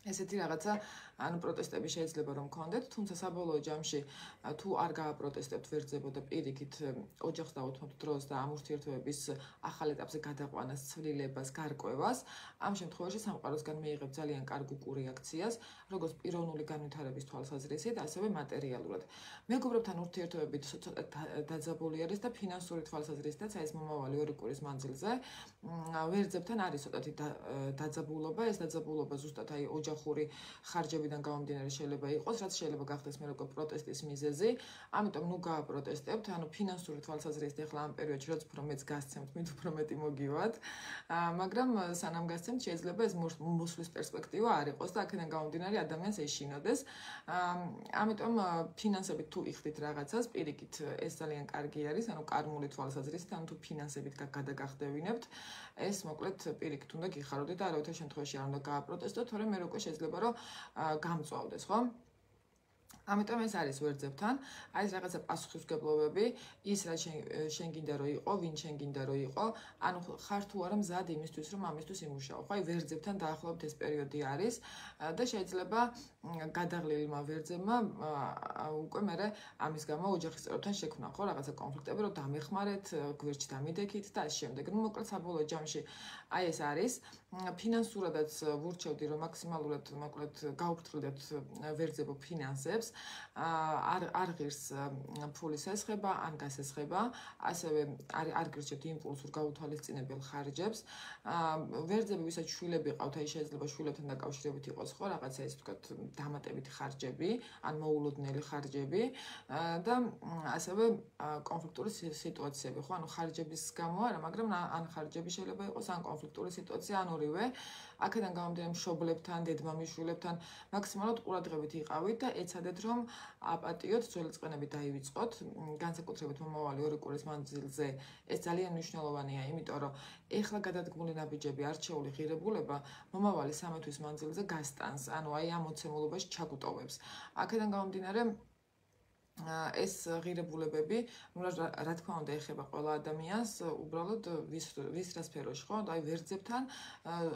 ესეთი რაღაცა ანუ პროტესტები შეიძლება რომ გქონდეთ, თუმცა საბოლოო ჯამში თუ არ გააპროტესტებთ ვერძებო და პირიქით ოჯახს დაუთმობთ დროს და ამ ურთიერთობების ახალ ეტაპზე გადაყვანას, ცვლილებას, გარკვევას, ამ შემთხვევაში სამყაროსგან მიიღებთ ძალიან კარგ უკუ რეაქციას, როგორც პიროვნული განვითარების თვალსაზრისით, ასევე მატერიალურად. მეგობრებთან ურთიერთობებით ცოტა დაძაბული არის და ფინანსური თვალსაზრისითაც, ეს მომავალი 2 კვირის მანძილზე ვერძებთან არის ცოტათი დაძაბულობა, ეს დაძაბულობა ზუსტად აი ოჯახური ხარჯებიდან გამომდინარე შეიძლება იყოს, რაც შეიძლება გახდეს მე როგორ პროტესტის მიზეზი, ამიტომ ნუ გააპროტესტებთ, ანუ ფინანსური თვალსაზრისით ახლა ამ პერიოდში რაც უფრო მეც გასცემთ, მით უფრო მეტი მოგივათ, მაგრამ სანამ გასცემთ შეიძლება ეს მოსვლის პერსპექტივა არ იყოს და აქედან გამომდინარე ადამიანს ეშინოდეს. ამიტომ ფინანსებით თუ იხდით რაღაცას, პირიქით ეს ძალიან კარგი არის, ანუ კარმული თვალსაზრისით, ანუ თუ ფინანსებით გადაგახდევინებთ, ეს მოკლედ პირიქით უნდა გიხაროდეთ და არავითარ შემთხვევაში არ უნდა გააპროტესტოთ, თორემ მე როგორ შეიძლება რომ გამწვავდეს, ხო? ამიტომ ეს არის ვერძებთან, აი ეს რაღაცა პასუხისმგებლობები, ის რაც შენ გინდა რომ იყო, ვინ შენ გინდა რომ იყო, ანუ ხარ თუ არა მზად იმისთვის რომ ამისთვის იმუშაო. ხო, აი ვერძებთან დაახლოებით ეს პერიოდი არის და შეიძლება გადაღლილმა ვერძებმა უკვე მერე ამის გამო ოჯახის წევრებთან შექმნა, ხო, რაღაცა კონფლიქტები, რომ დამეხმარეთ, გვერდში დამიდექით და ამ შემდეგ. ნუ მოკლედ საბოლოო ჯამში აი ეს არის. ფინანსურადაც ვურჩევდი რომ მაქსიმალურად მოკლედ გაუფრთხილდეთ ვერძებო ფინანსებს. არ ღირს ფულის ესხება, ან გასესხება, ასევე არ გირჩევთ იმპულსურ გაუთვალისწინებელ ხარჯებს. ვერძები, ვისაც შვილები ყავთ, აი შეიძლება შვილებთან დაკავშირებით იყოს, ხო, რაღაცა ეს ვთქვათ, დამატებითი ხარჯები, ან მოულოდნელი ხარჯები და ასევე კონფლიქტური სიტუაციები, ხო, ანუ ხარჯების გამო არა, მაგრამ ან ხარჯები შეიძლება იყოს, ან კონფლიქტური სიტუაცია, ან ორივე. აქედან გამომდინარე მშობლებთან, დედმამიშვილებთან მაქსიმალურად ყურადღებით იყავით და ეცადეთ რომ აპატიოთ, ძველი წყენები დაივიწყოთ, განსაკუთრებით მომავალი 2 კვირის მანძილზე. ეს ძალიან მნიშვნელოვანია, იმიტომ რომ ეხლა გადადგმული ნაბიჯები, არჩეული ღირებულება მომავალი 3 თვის მანძილზე გასტანს, ანუ აი ამ მოცემულობაში ჩაგუტოვებს. აქედან გამომდინარე ეს ღირებულებები, რა თქმა უნდა, ეხება ყველა ადამიანს, უბრალოდ ვის რა სფეროში, ხო? აი ვერძებთან,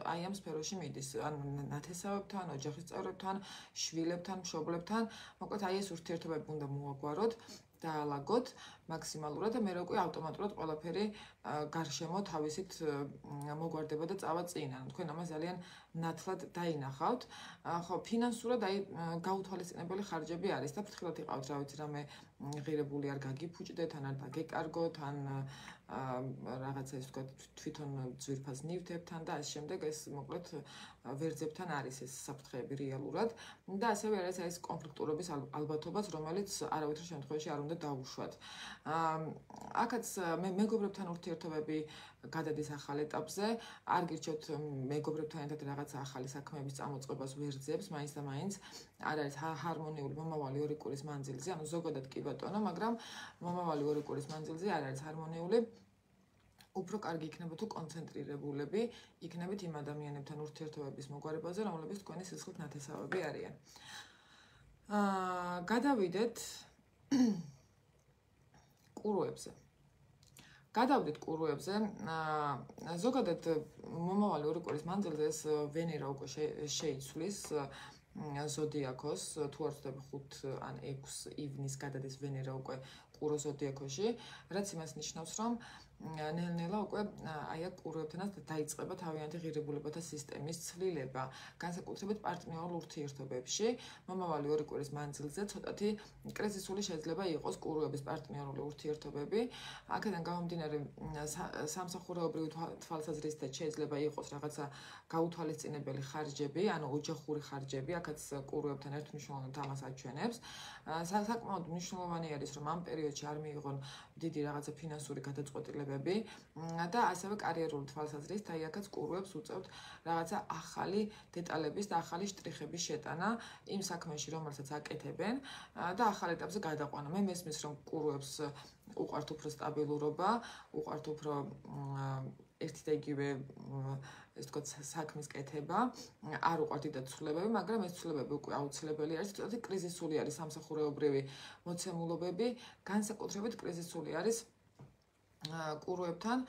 აი ამ სფეროში მიდის, ან ნათესავებთან, ოჯახის წევრებთან, შვილებთან, მშობლებთან, მოკლედ აი ეს ურთიერთობები უნდა მოაგვაროთ. დაალაგოთ მაქსიმალურად და მე უკვე ავტომატურად ყველაფერი გარშემო თავისით მოგვარდება და წავა წინ. ანუ თქვენ ამას ძალიან ნათლად დაინახავთ. ხო, ფინანსურად აი გაუთვალისწინებელი ხარჯები არის და ფრთხილად იყავთ, რა ვიცი, რამე ღირებული არ გაგიფუჭდეთ, ან არ დაგეკარგოთ, ან რაღაცა ის ვთქვათ, თვითონ ძვირფას ნივთებთან და ამ შემდეგ ეს მოკლედ ვერძებთან არის ეს საფრთხეები რეალურად და ასევე არის ეს კონფლიქტურობის ალბათობაც, რომელიც არავითარ შემთხვევაში არ უნდა დაუშვათ. აქაც მეგობრებთან ურთიერთობები გადადის ახალ ეტაპზე, არ გირჩევთ მეგობრებთან ერთად რაღაცა ახალი საქმეების წამოწყებას ვერძებს, მაინც და მაინც არ არის ჰარმონიული მომავალი 2 კვირის მანძილზე, ანუ ზოგადად კი ბატონო, მაგრამ მომავალი 2 კვირის მანძილზე არ არის ჰარმონიული. უფრო კარგი იქნება თუ კონცენტრირებულები იქნებით იმ ადამიანებთან ურთიერთობების მოგვარებაზე, რომლებიც თქვენი სისხლით ნათესავები არიან. გადავიდეთ ყურუებზე. გადავდით ყურუებზე, ზოგადად მომავალი 2 კვირის მანძილზე ეს ვენერა უკვე შეიცვლის ზოდიაქოს, თუ არ ვცდები 5 ან 6 ივნის გადადის ვენერა უკვე ყურო ზოდიაქოში, რაც იმას ნიშნავს, რომ ნელ-ნელა უკვე აი აქ ყურუებთანაც დაიწყება თავიანთი ღირებულებათა სისტემის ცვლილება, განსაკუთრებით პარტნიორულ ურთიერთობებში. მომავალი 2 კვირის მანძილზე ცოტათი კრიზისული შეიძლება იყოს ყურუების პარტნიორული ურთიერთობები. აქედან გამომდინარე სამსახურეობრივი თვალსაზრისითაც შეიძლება იყოს რაღაცა გაუთვალისწინებელი ხარჯები, ანუ ოჯახური ხარჯები, აქაც ყურუებთან ერთმნიშვნელოვნად ამას აჩვენებს. საკმაოდ მნიშვნელოვანი არის, რომ ამ პერიოდში არ მიიღონ დიდი რაღაცა ფინანსური გადაწყვეტილებები და ასევე კარიერული თვალსაზრისით, აი აქაც ყურუებს უწევთ რაღაცა ახალი დეტალების და ახალი შტრიხების შეტანა იმ საქმეში, რომელსაც აკეთებენ და ახალ ეტაპზე გადაყვანა. მე მესმის, რომ ყურუებს უყვართ უფრო სტაბილურობა, უყვართ უფრო ერთი და იგივე ეს თქო საქმის კეთება, არ უყვართ დიდად ცვლილებები, მაგრამ ეს ცვლილებები უკვე აუცილებელი არის, ცოტათი კრიზისული არის სამსახურეობრივი მოცემულობები, განსაკუთრებით კრიზისული არის კურუებთან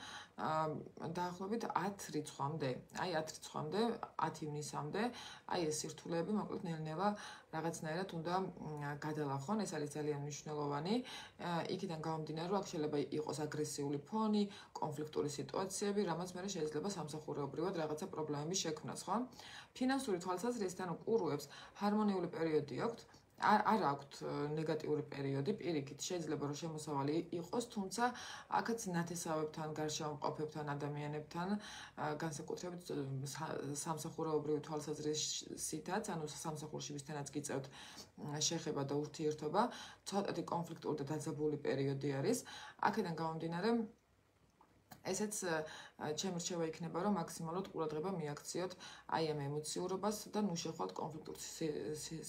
დაახლოებით 10 რიცხვამდე, აი 10 რიცხვამდე, 10 ივნისამდე, აი ეს სირთულეები მოკლედ ნელ-ნელა რაღაცნაირად უნდა გადალახონ, ეს არის ძალიან მნიშვნელოვანი. იქიდან გამომდინარე, რომ აქ შეიძლება იყოს აგრესიული ფონი, კონფლიქტური სიტუაციები, რამაც მე შეიძლება სამსახურეობრივად რაღაცა პრობლემები შექმნას, ხო? ფინანსური თვალსაზრისით, ანუ კურუებს ჰარმონიული პერიოდი აქვთ. არ აქვთ ნეგატიური პერიოდი, პირიქით შეიძლება რომ შემოსავალი იყოს, თუმცა აქაც ნათესავებთან, გარშემოყოფებთან, ადამიანებთან, განსაკუთრებით სამსახურეობრივი თვალსაზრისითაც, ანუ სამსახურში ვისთანაც გიწევთ შეხება და ურთიერთობა, ცოტათი კონფლიქტური და დაძაბული პერიოდი არის. აქედან გამომდინარე, ესეც ჩემი რჩევა იქნება, რომ მაქსიმალურად ყურადღება მიაქციოთ აი ამ ემოციურობას და ნუ შეხვალთ კონფლიქტურ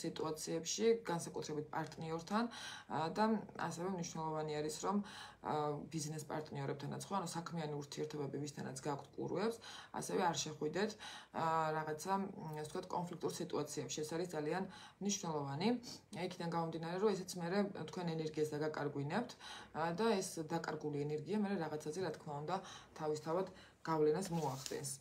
სიტუაციებში, განსაკუთრებით პარტნიორთან და ასევე მნიშვნელოვანი არის, რომ ბიზნეს პარტნიორებთანაც ხო, ანუ საქმიანი ურთიერთობები ვისთანაც გაქვთ კურუებს, ასევე არ შეხვიდეთ რაღაცა, ასე ვთქვათ, კონფლიქტურ სიტუაციებში. ეს არის ძალიან მნიშვნელოვანი. იქიდან გამომდინარე, რომ ესეც მე თქვენ ენერგიას დაგაკარგვინებთ და ეს დაკარგული ენერგია მე რაღაცაზე, რა თქმა უნდა, თავისთავად გავლენას მოახდენს.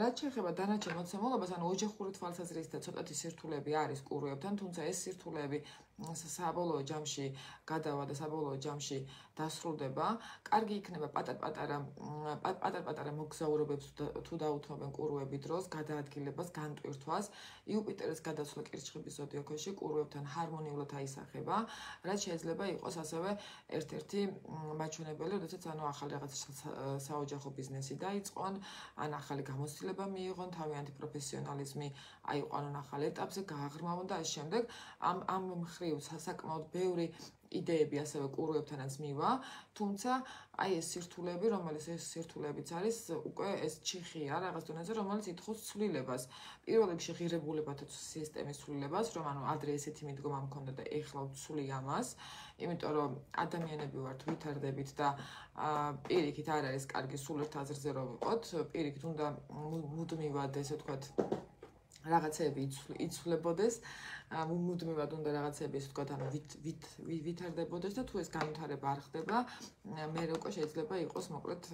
რაც შეეხება დანარჩენ მოცემულობას, ანუ ოჯახური თვალსაზრისით ცოტათი სირთულეები არის კურუებთან, თუმცა ეს სირთულეები საბოლოო ჯამში გადავა და საბოლოო ჯამში დასრულდება. კარგი იქნება პატარ-პატარა მოგზაურობებს თუ დაუთმობენ კურუები დროს, გადაადგილებას, განტვირთვას. იუპიტერის გადასვლა კირჩხიბის ზოდიაქოში კურუებთან ჰარმონიულად აისახება, რაც შეიძლება იყოს ასევე ერთ-ერთი მაჩვენებელი, როდესაც ანუ ახალი რაღაც საოჯახო ბიზნესი დაიწყონ, ან ახალი გამოცდილება მიიღონ, თავიანთი პროფესიონალიზმი აიყვანონ ახალ ეტაპზე, გააღრმავონ და ამ შემდეგ ამ მხრივ საკმაოდ ბევრი იდეები ასევე კურუებთანაც მივა, თუმცა აი ეს სირთულეები, რომელიც ეს სირთულეებიც არის, უკვე ეს ჩიხია რაღაც დონეზე, რომელიც ითხოვს ცვლილებას. პირველ რიგში ღირებულებათა სისტემის ცვლილებას, რომ ანუ ადრე ესეთი მიდგომა მქონდა და ეხლა ვცვლი ამას, იმიტომ რომ ადამიანები ვართ, ვითარდებით და პირიქით არ არის კარგი სულ ერთ აზრზე რომ ვიყოთ, პირიქით უნდა მუდმივად ესე ვთქვათ რაღაცები იცვლებოდეს, მუდმივად უნდა რაღაცები ესე ვთქვათ, ანუ ვითარდებოდეს და თუ ეს განვითარება არ ხდება, მე უკვე შეიძლება იყოს მოკლედ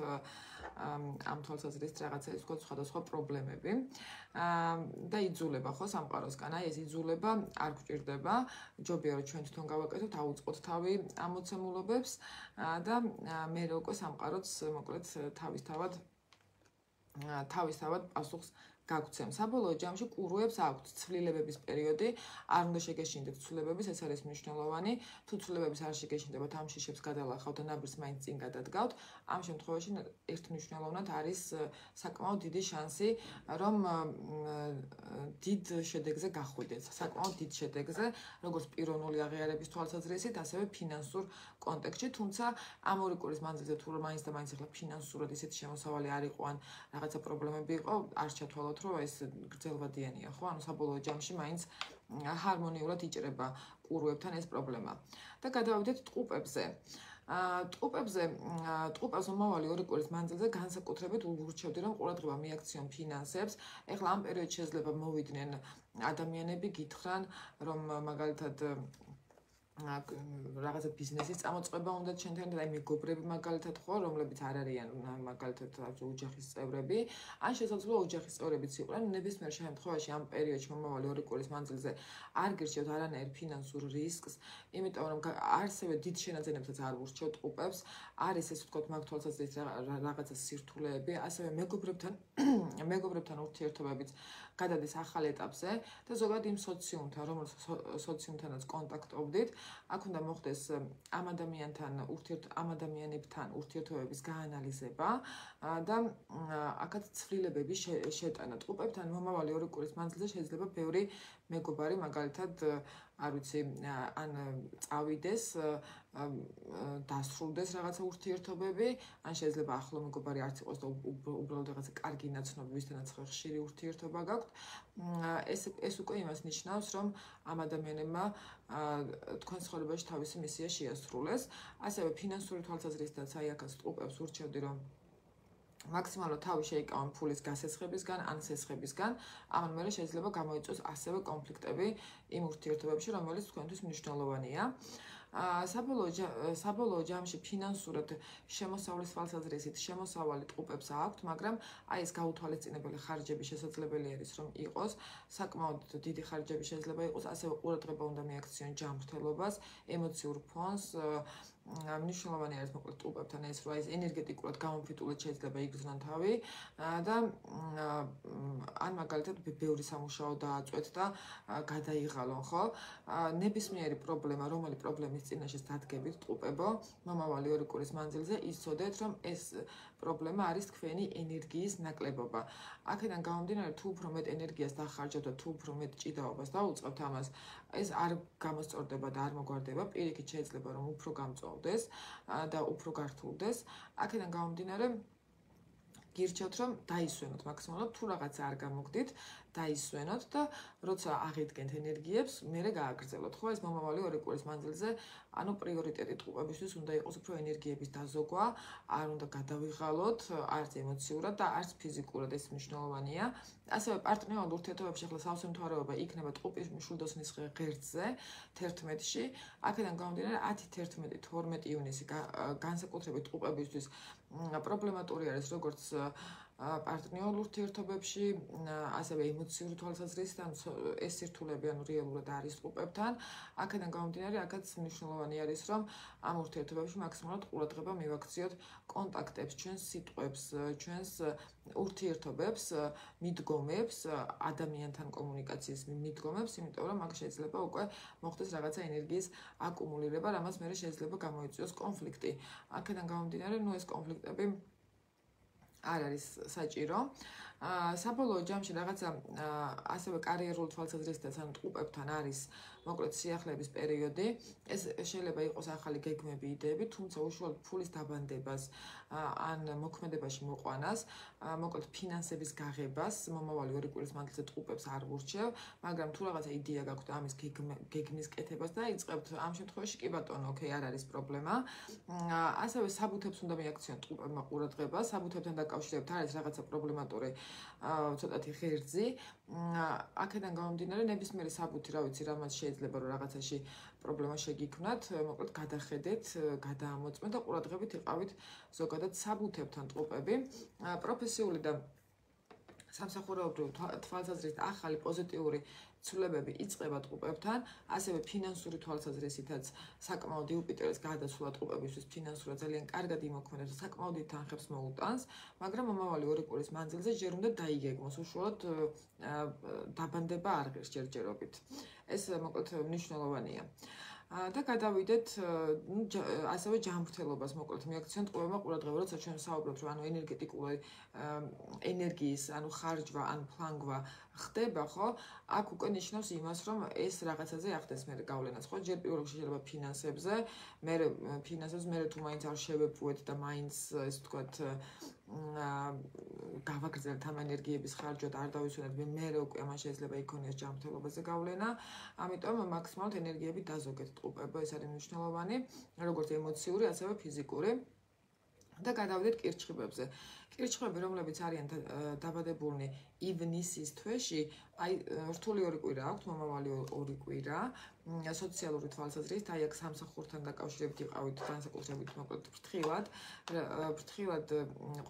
ამ თვალსაზრისით რაღაცა ესე ვთქვათ სხვადასხვა პრობლემები და იძულება ხო სამყაროსგან, აი ეს იძულება არ გვჭირდება, ჯობია რომ ჩვენ თვითონ გავაკეთოთ, აუწყოთ თავი ამ მოცემულობებს და მე უკვე სამყაროც მოკლედ თავისთავად პასუხს გაგვცემ. საბოლოო ჯამში კურუებს აქვთ ცვლილებების პერიოდი, არ უნდა შეგეშინდეთ ცვლილებების, ეს არის მნიშვნელოვანი. თუ ცვლილებების არ შეგეშინდებათ, ამ შიშებს გადალახავთ და ნაბერს მაინც წინ გადადგავთ. ამ შემთხვევაში ერთ მნიშვნელოვნად არის საკმაოდ დიდი შანსი, რომ დიდ შედეგზე გახვიდეთ. საკმაოდ დიდ შედეგზე, როგორც პიროვნული აღიარების თვალსაზრისით, ასევე ფინანსურ კონტექსტში, თუმცა ამ ორი კვირის მანძილზე თუ მაინც და მაინც ახლა ფინანსურად ისეთი შემოსავალი არ იყო ან რაღაცა პრობლემები იყო, არ ჩათვალოთ რომ ეს გრძელვადიანია, ხო? ანუ საბოლოო ჯამში მაინც ჰარმონიულად იჭრება კურუებთან ეს პრობლემა. და გადავიდეთ ტყუპებზე. ტყუპებს მომავალი ორი კვირის მანძილზე განსაკუთრებით ურჩევდი რომ ყურადღება მიაქციონ ფინანსებს. ეხლა ამ პერიოდში შეიძლება მოვიდნენ ადამიანები, გითხრან, რომ მაგალითად რაღაცა ბიზნესის წამოწყება უნდა ჩვენთან და აი მეგობრები მაგალითად ხო, რომლებიც არ არიან მაგალითად ოჯახის წევრები, ან შესაძლოა ოჯახის წევრებიც იყვნენ, ნებისმიერ შემთხვევაში ამ პერიოდში მომავალი ორი კვირის მანძილზე არ გირჩევთ არანაირ ფინანსურ რისკს, იმიტომ რომ ასევე დიდ შენაძენებსაც არ ურჩევთ ტყუპებს, არის ეს ვთქვათ მაგ თვალსაზრისით რაღაცა სირთულეები, ასევე მეგობრებთან ურთიერთობებიც გადადის ახალ ეტაპზე და ზოგადად იმ სოციუმთანაც კონტაქტობდით, აქ უნდა მოხდეს ამ ადამიანებთან ურთიერთობების გაანალიზება და აქაც ცვლილებების შეტანა. ტყუპებთან მომავალი ორი კვირის მანძილზე შეიძლება ბევრი მეგობარი მაგალითად არ ვიცი, ან წავიდეს, დასრულდეს რაღაცა ურთიერთობები, ან შეიძლება ახლო მეგობარი არც იყოს და უბრალოდ რაღაცა კარგი ნაცნობი, ვისთანაც ხშირი ურთიერთობა გაქვთ. ეს უკვე იმას ნიშნავს, რომ ამ ადამიანებმა თქვენ ცხოვრებაში თავისი მისია შეასრულეს. ასევე ფინანსური თვალსაზრისითაც აი აქაც ტყუპებს ურჩევდი, რომ მაქსიმალურად თავი შეიკავონ ფულის გასესხებისგან ან სესხებისგან, ამან მერე შეიძლება გამოიწვიოს ასევე კონფლიქტები იმ ურთიერთობებში, რომელიც თქვენთვის მნიშვნელოვანია. საბოლოო ჯამში ფინანსურად შემოსავლის თვალსაზრისით შემოსავალი ტყუპებს აქვთ, მაგრამ აი ეს გაუთვალისწინებელი ხარჯები შესაძლებელი არის რომ იყოს, საკმაოდ დიდი ხარჯები შეიძლება იყოს, ასევე ყურადღება უნდა მიაქციონ ჯანმრთელობას, ემოციურ ფონს, მნიშვნელოვანი არის მოკლედ ტყუპებთან ეს რომ ეს ენერგეტიკულად გამოფიტულად შეიძლება იგრძნონ თავი და ან მაგალითად ბევრი სამუშაო დააწვეთ და გადაიღალონ, ხო? ნებისმიერი პრობლემა, რომელი პრობლემის წინაშე დადგებით ტყუპებო, მომავალი 2 კვირის მანძილზე იცოდეთ, რომ ეს პრობლემა არის თქვენი ენერგიის ნაკლებობა. აქედან გამომდინარე, თუ უფრო მეტ ენერგიას დახარჯავთ და თუ უფრო მეტ ჭიდაობას დაუწყებთ ამას, ეს არ გამოსწორდება და არ მოგვარდება, პირიქით შეიძლება რომ უფრო გამწვავდეს და უფრო გართულდეს. აქედან გამომდინარე გირჩევთ რომ დაისვენოთ მაქსიმალურად, თუ რაღაცა არ გამოგდით, დაისვენოთ და როცა აღიდგენთ ენერგიებს, მერე გააგრძელოთ. ხო, ეს მომავალი 2 კვირის მანძილზე, ანუ პრიორიტეტი ტყუპებისთვის უნდა იყოს უფრო ენერგიების დაზოგვა, არ უნდა გადავიღალოთ, არც ემოციურად და არც ფიზიკურად, ეს მნიშვნელოვანია. ასევე პარტნიორულ ურთიერთობებში ახლა სავსე მთვარეობა იქნება ტყუპის მშვილდოსნის ღერძზე 11-ში. აქედან გამომდინარე 10-11-12 ივნისი განსაკუთრებით ტყუპებისთვის პრობლემატური არის როგორც პარტნიორულ ურთიერთობებში, ასევე ემოციური თვალსაზრისით, ეს სირთულეები ანუ რეალურად არის ტყუპებთან. აქედან გამომდინარე, აქაც მნიშვნელოვანი არის, რომ ამ ურთიერთობებში მაქსიმალურად ყურადღება მივაქციოთ კონტაქტებს, ჩვენს სიტყვებს, ჩვენს ურთიერთობებს, მიდგომებს, ადამიანთან კომუნიკაციის მიდგომებს, იმიტომ რომ აქ შეიძლება უკვე მოხდეს რაღაცა ენერგიის აკუმულირება, რამაც მერე შეიძლება გამოიწვიოს კონფლიქტი. აქედან გამომდინარე, ეს კონფლიქტები არ არის საჭირო. საბოლოო ჯამში რაღაცა ასევე კარიერულ თვალსაზრისითაც ან ტყუპებთან არის მოკლედ სიახლეების პერიოდი. ეს შეიძლება იყოს ახალი გეგმები, იდეები, თუმცა უშუალოდ ფულის დაბანდებას ან მოქმედებაში მოყვანას, მოკლედ ფინანსების გაღებას, მომავალი 2 კვირის მანძილზე ტყუპებს არ ვურჩევ, მაგრამ თუ რაღაცა იდეა გაქვთ ამის გეგმის კეთებას და იწყებთ ამ შემთხვევაში კი ბატონო, ოკეი, არ არის პრობლემა. ასევე საბუთებს უნდა მიაქციონ ტყუპებმა ყურადღება, საბუთებთან დაკავშირებით არის რაღაცა პრობლემატური ცოტათი ღერძი. აქედან გამომდინარე, ნებისმიერი საბუთი, რა ვიცი, რამაც შეიძლება რომ რაღაცაში პრობლემა შეგიქმნათ, მოკლედ გადახედეთ, გადაამოწმეთ და ყურადღებით იყავით ზოგადად საბუთებთან ტყუპები. პროფესიული და სამსახურეობრივი თვალსაზრისით ახალი პოზიტიური ცვლილებები იწყება ტყუპებთან, ასევე ფინანსური თვალსაზრისითაც საკმაოდ იუპიტერის გადაცვლა ტყუპებისთვის ფინანსურად ძალიან კარგად იმოქმედებს, საკმაოდ დიდ თანხებს მოუტანს, მაგრამ მომავალი 2 კვირის მანძილზე ჯერ უნდა დაიგეგმოს, უშუალოდ დაბანდება არ ღირს ჯერჯერობით. ეს მოკლედ მნიშვნელოვანია. და გადავიდეთ ასევე ჯანმრთელობას მოკლედ მიაქციონ ტყუპებმა ყურადღება, როცა ჩვენ საუბრობთ, რომ ანუ ენერგეტიკული ენერგიის, ანუ ხარჯვა, ან ფლანგვა ხდება, ხო? აქ უკვე ნიშნავს იმას, რომ ეს რაღაცაზე ახდენს მერე გავლენას, ხო? ჯერ პირველ რიგში შეიძლება ფინანსებზე, მერე თუ მაინც არ შევეპუეთ და მაინც ეს ვთქვათ გავაგრძელთ ამ ენერგიების ხარჯვა და არ დავისვენებთ, მერე უკვე ამან შეიძლება იქონიოს ჯანმრთელობაზე გავლენა. ამიტომ მაქსიმალურად ენერგიები დაზოგეთ ტყუპებო, ეს არის მნიშვნელოვანი, როგორც ემოციური, ასევე ფიზიკური. და გადავიდეთ კირჩხიბებზე. კირჩხიბები, რომლებიც არიან დაბადებულნი ივნისის თვეში, აი რთული 2 კვირა აქვთ, მომავალი 2 კვირა, სოციალური თვალსაზრისით, აი აქ სამსახურთან დაკავშირებით იყავით განსაკუთრებით მოკლედ ფრთხილად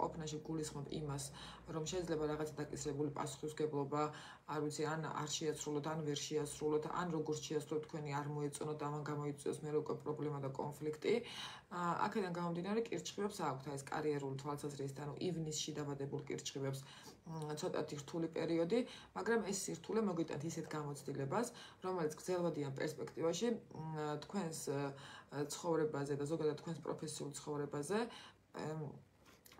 ყოფნაში გულისხმობ იმას, რომ შეიძლება რაღაცა დაკისრებული პასუხისმგებლობა, არ ვიცი, ან არ შეასრულოთ, ან ვერ შეასრულოთ, ან როგორც შეასრულოთ, თქვენი არ მოეწონოთ, ამან გამოიწვიოს მერე უკვე პრობლემა და კონფლიქტი. აქედან გამომდინარე, კირჩხიბებს აქვთ ეს კარიერული თვალსაზრისით, ანუ ივნისში დაბადებულ კირჩხიბებს ცოტათი რთული პერიოდი, მაგრამ ეს სირთულე მოგიტანთ ისეთ გამოცდილებას, რომელიც გრძელვადიან პერსპექტივაში თქვენს ცხოვრებაზე და ზოგადად თქვენს პროფესიულ ცხოვრებაზე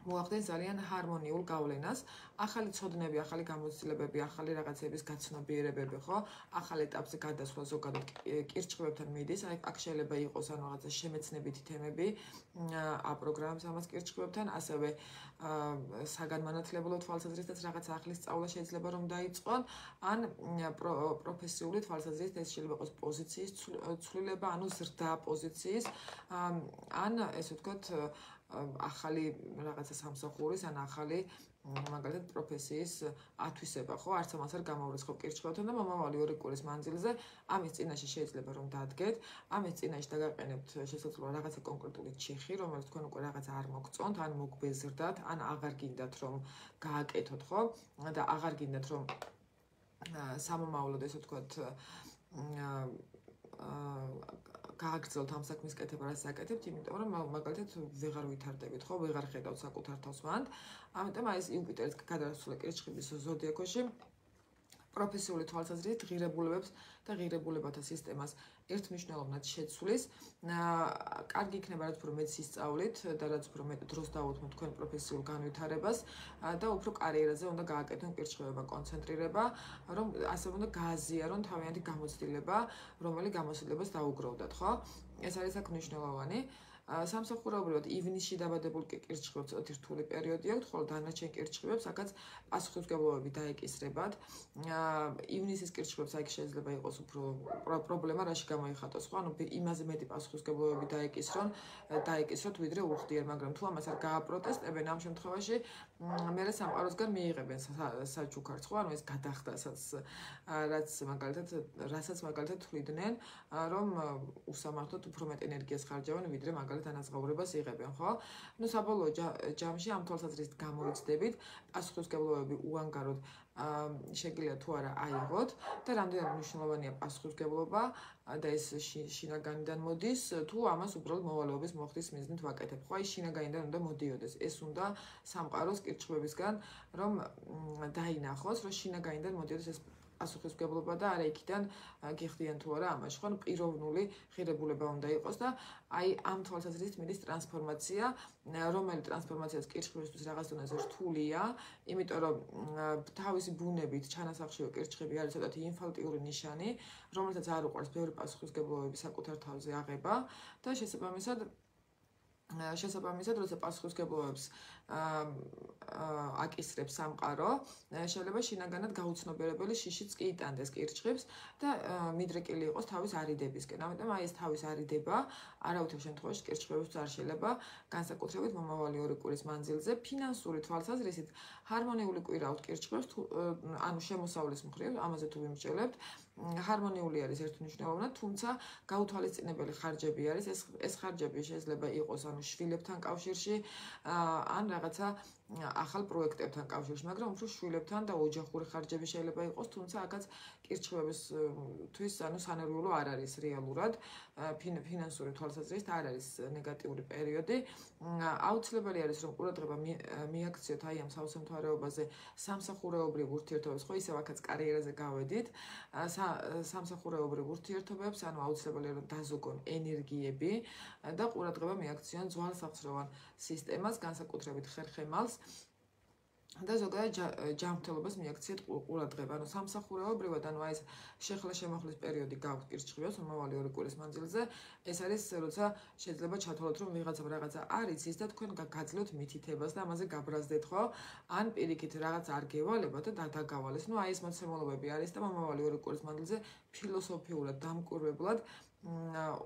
მოახდენს ძალიან ჰარმონიულ გავლენას, ახალი ცოდნები, ახალი გამოცდილებები, ახალი რაღაცების გაცნობიერებები, ხო? ახალ ეტაპზე გადასვლა ზოგადად კირჩხიბებთან მიდის, აქ შეიძლება იყოს ან რაღაცა შემეცნებითი თემები, აპროგრამებს ამას კირჩხიბებთან, ასევე საგანმანათლებლო თვალსაზრისითაც რაღაც ახლის სწავლა შეიძლება რომ დაიწყონ, ან პროფესიული თვალსაზრისით ეს შეიძლება იყოს პოზიციის ცვლილება, ანუ ზრდა პოზიციის, ან ესე ვთქვათ ახალი რაღაცა სამსახურის ან ახალი მაგალითად პროფესიის ათვისება, ხო, არც ამას არ გამოვრიცხავ ხო კირჩხებთან და მომავალი 2 კვირის მანძილზე ამის წინაშე შეიძლება რომ დადგეთ, ამის წინაშე დაგაყენებთ შესაძლოა რაღაცა კონკრეტული ჩიხი, რომელიც თქვენ უკვე რაღაცა არ მოგწონთ, ან მოგბეზრდათ, ან აღარ გინდათ რომ გააკეთოთ, ხო? და აღარ გინდათ რომ სამომავლოდ ესე ვთქვათ გააგრძელოთ ამ საქმის კეთება, რაც აკეთებთ, იმიტომ რომ მაგალითად ვეღარ ვითარდებით, ხო, ვეღარ ხედავთ საკუთარ თავს მანდ. ამიტომ აი ეს იუპიტერის გადარასული კირჩხიბის ზოდიაქოში პროფესიული თვალსაზრისით ღირებულებებს და ღირებულებათა სისტემას ერთმნიშვნელოვნად შეცვლის. კარგი იქნება რაც უფრო მეც ისწავლით და რაც უფრო მეტ დროს დავუთმოთ თქვენ პროფესიულ განვითარებას და უფრო კარიერაზე უნდა გააკეთონ კირჩხიბება, კონცენტრირება, რომ ასე უნდა გააზიარონ თავიანთი გამოცდილება, რომელი გამოცდილებას დაუგროვდათ, ხო? ეს არის აქ მნიშვნელოვანი. სამსახურეობრივად ივნისში დაბადებულ კირჩხიბებს ცოტათი რთული პერიოდი აქვს, ხოლო დანარჩენ კირჩხიბებს აქაც პასუხისმგებლობები დაეკისრებათ. ივნისის კირჩხიბებს აქ შეიძლება იყოს უფრო პრობლემა, რაში გამოიხატოს, ხო? ანუ იმაზე მეტი პასუხისმგებლობები დაეკისროთ, ვიდრე უხდიერ, მაგრამ თუ ამას არ გააპროტესტებენ, ამ შემთხვევაში მერე სამყაროსგან მიიღებენ საჩუქარს, ხო? ანუ ეს გადახდასაც, რასაც მაგალითად თვლიდნენ, რომ უსამართლოდ უფრო მეტ ენერგიას ხარჯავენ, ვიდრე მაგალითად დანაზღაურებას იღებენ, ხო? ნუ საბოლოო ჯამში ამ თვალსაზრისით გამოვიცდებით, პასუხისმგებლობები უანგაროდ შეგიძლია თუ არა აიღოთ და რამდენად მნიშვნელოვანია პასუხისმგებლობა და ეს შინაგანიდან მოდის, თუ ამას უბრალოდ მოვალეობის მოხდის მიზნით ვაკეთებ, ხო? აი შინაგანიდან უნდა მოდიოდეს, ეს უნდა სამყაროს კირჩხიბებისგან რომ დაინახოს, რომ შინაგანიდან მოდიოდეს ეს პასუხისმგებლობა და არა იქიდან გიხდიან თუ არა ამაში, ხო? პიროვნული ღირებულება უნდა იყოს და აი ამ თვალსაზრისით მიდის ტრანსფორმაცია, რომელი ტრანსფორმაციაც კირჩხიბისთვის რაღაც დონეზე რთულია, იმიტომ რომ თავისი ბუნებით ჩანასახშიო კირჩხიბი არის ცოტათი ინფანტიური ნიშანი, რომელსაც არ უყვარს ბევრი პასუხისმგებლობები საკუთარ თავზე აღება და შესაბამისად, როცა პასუხისმგებლობებს აკისრებს სამყარო, შეიძლება შინაგანად გაუცნობიერებელი შიშიც კი იტანდეს კირჩხიბს და მიდრეკილი იყოს თავის არიდებისკენ. ამიტომ აი ეს თავის არიდება არავითარ შემთხვევაში კირჩხიბებისთვის არ შეიძლება განსაკუთრებით მომავალი 2 კვირის მანძილზე ფინანსური თვალსაზრისით ჰარმონიული კვირა აქვთ კირჩხიბებს, ანუ შემოსავლის მხრივ, ამაზე თუ ვიმსჯელებთ, ჰარმონიული არის ერთმნიშვნელოვნად, თუმცა გაუთვალისწინებელი ხარჯები არის, ეს ხარჯები შეიძლება იყოს ანუ შვილებთან კავშირში, ან რაღაცა ახალ პროექტებთან კავშირში, მაგრამ უფრო შვილებთან და ოჯახური ხარჯები შეიძლება იყოს, თუმცა აქაც კირჩხიბებისთვის ანუ სანერვიულო არ არის რეალურად, ფინანსური თვალსაზრისით არ არის ნეგატიური პერიოდი. აუცილებელი არის რომ ყურადღება მიაქციოთ აი ამ სამსახურეობაზე, სამსახურეობრივ ურთიერთობებს, ხო ისევ აქაც კარიერაზე გავედით, სამსახურეობრივ ურთიერთობებს, ანუ აუცილებელია რომ დაზოგონ ენერგიები და ყურადღება მიაქციონ ძვალსახსროვან სისტემას, განსაკუთრებით ხერხემალს და ზოგადად ჯანმრთელობას მიაქციეთ ყურადღება. ანუ სამსახურეობრივად, ანუ აი ეს შეხლა-შემოხლის პერიოდი გაქვთ კირჩხიბებს მომავალი 2 კვირის მანძილზე, ეს არის როცა შეიძლება ჩათვალოთ რომ ვიღაცამ რაღაცა არ იცის და თქვენ გაძლევთ მითითებას და ამაზე გაბრაზდეთ, ხო? ან პირიქით რაღაც არ გევალებათ და დაგავალეს. ნუ აი ეს მოცემულობები არის და მომავალი 2 კვირის მანძილზე ფილოსოფიურად დამკვირვებლად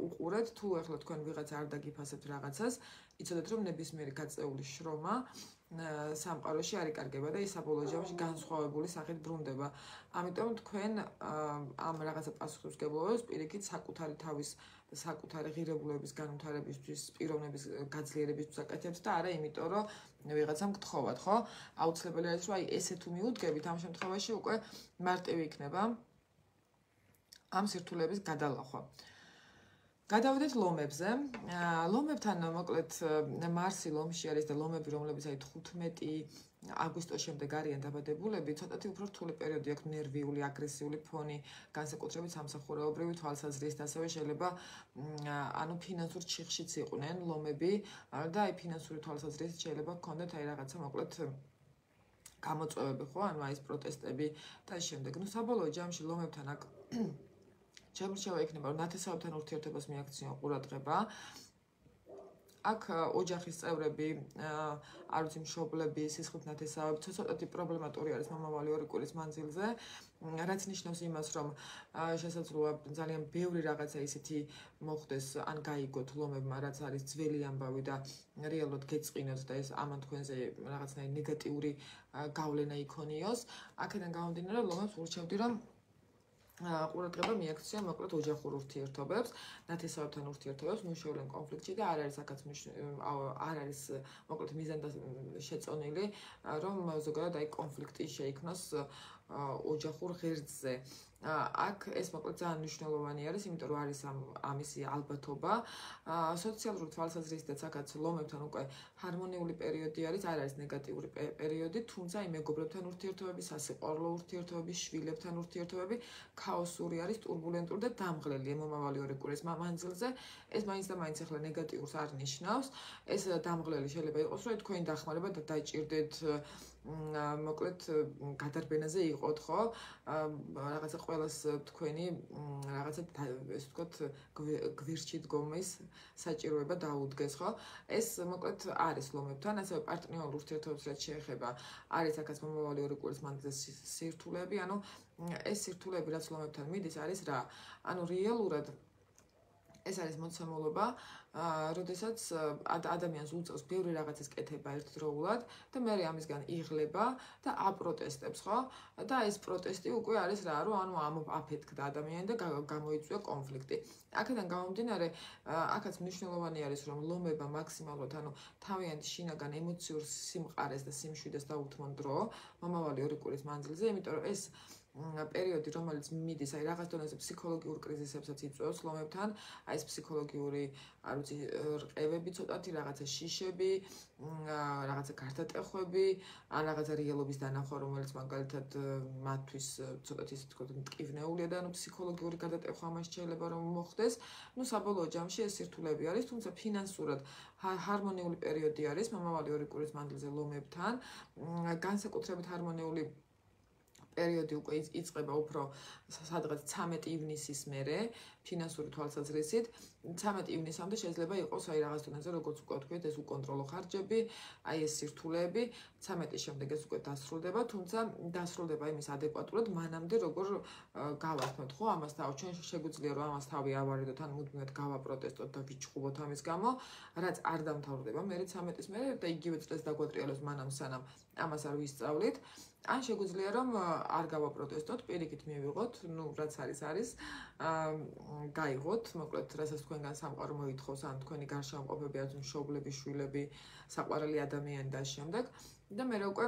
უყურეთ, თუ ახლა თქვენ ვიღაცა არ დაგიფასებთ რაღაცას, იცოდეთ რომ ნებისმიერი გაწეული შრომა სამყაროში არ იკარგება და ის საბოლოო ჯამში განსხვავებული სახით ბრუნდება. ამიტომ თქვენ ამ რაღაცა პასუხისმგებლობებს პირიქით საკუთარი თავის და საკუთარი ღირებულების განვითარებისთვის, პიროვნების გაძლიერებისთვის აკეთებთ და არა იმიტომ რომ ვიღაცამ გთხოვათ, ხო? აუცილებელი არის რომ აი ესე თუ მიუდგებით, ამ შემთხვევაში უკვე მარტივი იქნება ამ სირთულეების გადალახვა. გადავიდეთ ლომებზე. ლომებთან მოკლედ მარსი ლომში არის და ლომები, რომლებიც აი 15 აგვისტოს შემდეგ არიან დაბადებულები, ცოტათი უფრო რთული პერიოდი აქვს, ნერვიული, აგრესიული ფონი, განსაკუთრებით სამსახურეობრივი თვალსაზრისით, ასევე შეიძლება ანუ ფინანსურ ჩიხშიც იყვნენ ლომები და აი ფინანსური თვალსაზრისით შეიძლება გქონდეთ აი რაღაცა მოკლედ გამოწვევები, ხო? ანუ აი ეს პროტესტები და ამ შემდეგ. ნუ საბოლოო ჯამში ლომებთან აქ შემრჩევა იქნება, რომ ნათესავებთან ურთიერთობას მიაქციონ ყურადღება. აქ ოჯახის წევრები, არ ვიცი, მშობლები, სისხლით ნათესავები, ცოტათი პრობლემატური არის მომავალი 2 კვირის მანძილზე, რაც ნიშნავს იმას, რომ შესაძლოა ძალიან ბევრი რაღაცა ისეთი მოხდეს, ან გაიგოთ ლომებმა, რაც არის ძველი ამბავი და რეალურად გეწყინოთ და ეს ამან თქვენზე რაღაცნაირი ნეგატიური გავლენა იქონიოს. აქედან გამომდინარე, ლომებს ურჩევდი, რომ ყურადღება მიაქციონ მოკლედ ოჯახურ ურთიერთობებს, ნათესავებთან ურთიერთობებს, მუშაობენ კონფლიქტში და არ არის აქაც არ არის მოკლედ მიზანდაშეწონილი, რომ ზოგადად აი კონფლიქტი შეიქმნოს ოჯახურ ღერძზე. აქ ეს მოკლედ ძალიან მნიშვნელოვანი არის, იმიტომ რომ არის ამისი ალბათობა. სოციალური თვალსაზრისითაც აქაც ლომებთან უკვე ჰარმონიული პერიოდი არის, არ არის ნეგატიური პერიოდი, თუმცა აი მეგობრებთან ურთიერთობები, სასიყვარულო ურთიერთობები, შვილებთან ურთიერთობები ქაოსური არის, ტურბულენტური და დამღლელი მომავალი 2 კვირის მანძილზე. ეს მაინც და მაინც ახლა ნეგატიურს არ ნიშნავს. ეს დამღლელი შეიძლება იყოს, რომ თქვენი დახმარება და დაჭირდეთ მოკლედ გადარბენაზე იყოთ, ხო? რაღაცა ყველას თქვენი რაღაცა ესე ვთქვათ გვირჩი დგომის საჭიროება დაუდგეს, ხო? ეს მოკლედ არის ლომებთან, ასევე პარტნიორულ ურთიერთობებს რაც შეეხება, არის აქაც მომავალი 2 კვირის მანძილზე სირთულეები, ანუ ეს სირთულეები რაც ლომებთან მიდის არის რა? ანუ რეალურად ეს არის მოცემულობა, როდესაც ადამიანს უწევს ბევრი რაღაცის კეთება ერთდროულად და მე ამისგან იღლება და აპროტესტებს, ხო? და ეს პროტესტი უკვე არის რა, რომ ანუ აფეთქდა ადამიანი და გამოიწვია კონფლიქტი. აქედან გამომდინარე, აქაც მნიშვნელოვანი არის, რომ ლომება მაქსიმალურად, ანუ თავიანთი შინაგან ემოციურ სიმყარეს და სიმშვიდეს დაუთმონ დრო მომავალი 2 კვირის მანძილზე, იმიტომ რომ ეს პერიოდი, რომელიც მიდის, აი რაღაც დონეზე ფსიქოლოგიურ კრიზისებსაც იწვევს ლომებთან, აი ეს ფსიქოლოგიური, არ ვიცი, რყევები, ცოტათი რაღაცა შიშები, რაღაცა გარდატეხვები, ან რაღაცა რეალობის დანახვა, რომელიც მაგალითად მათთვის ცოტათი ისე თქო მტკივნეულია და ანუ ფსიქოლოგიური გარდატეხვა მას შეიძლება რომ მოხდეს. ნუ საბოლოო ჯამში ეს სირთულეები არის, თუმცა ფინანსურად ჰარმონიული პერიოდი არის მომავალი 2 კვირის მანძილზე ლომებთან, განსაკუთრებით ჰარმონიული პერიოდი უკვე იწყება უფრო სადღაც 13 ივნისის მერე ფინანსური თვალსაზრისით. 13 ივნისამდე შეიძლება იყოს აი რაღაც დონეზე, როგორც უკვე ვთქვით, ეს უკონტროლო ხარჯები, აი ეს სირთულეები, 13-ის შემდეგ ეს უკვე დასრულდება, თუმცა დასრულდება იმის ადეკვატურად, მანამდე როგორ გავართმევთ, ხო, ამას თავი, ჩვენ შეგვიძლია რომ ამას თავი ავარიდოთ, ან მუდმივად გავაპროტესტოთ და ვიჩხუბოთ ამის გამო, რაც არ დამთავრდება მერე 13-ის მერე და იგივე წელს დაგვატრიალებს მანამ სანამ ამას არ ვისწავლით. ან შეგვიძლია რომ არ გავაპროტესტოთ, პირიქით მივიღოთ, ნუ რაც არის, გაიღოთ, მოკლედ, რასაც თქვენგან სამყარო მოითხოვს, ან თქვენი გარშემოყოფები, ან მშობლები, შვილები, საყვარელი ადამიანი და შემდეგ. და მე უკვე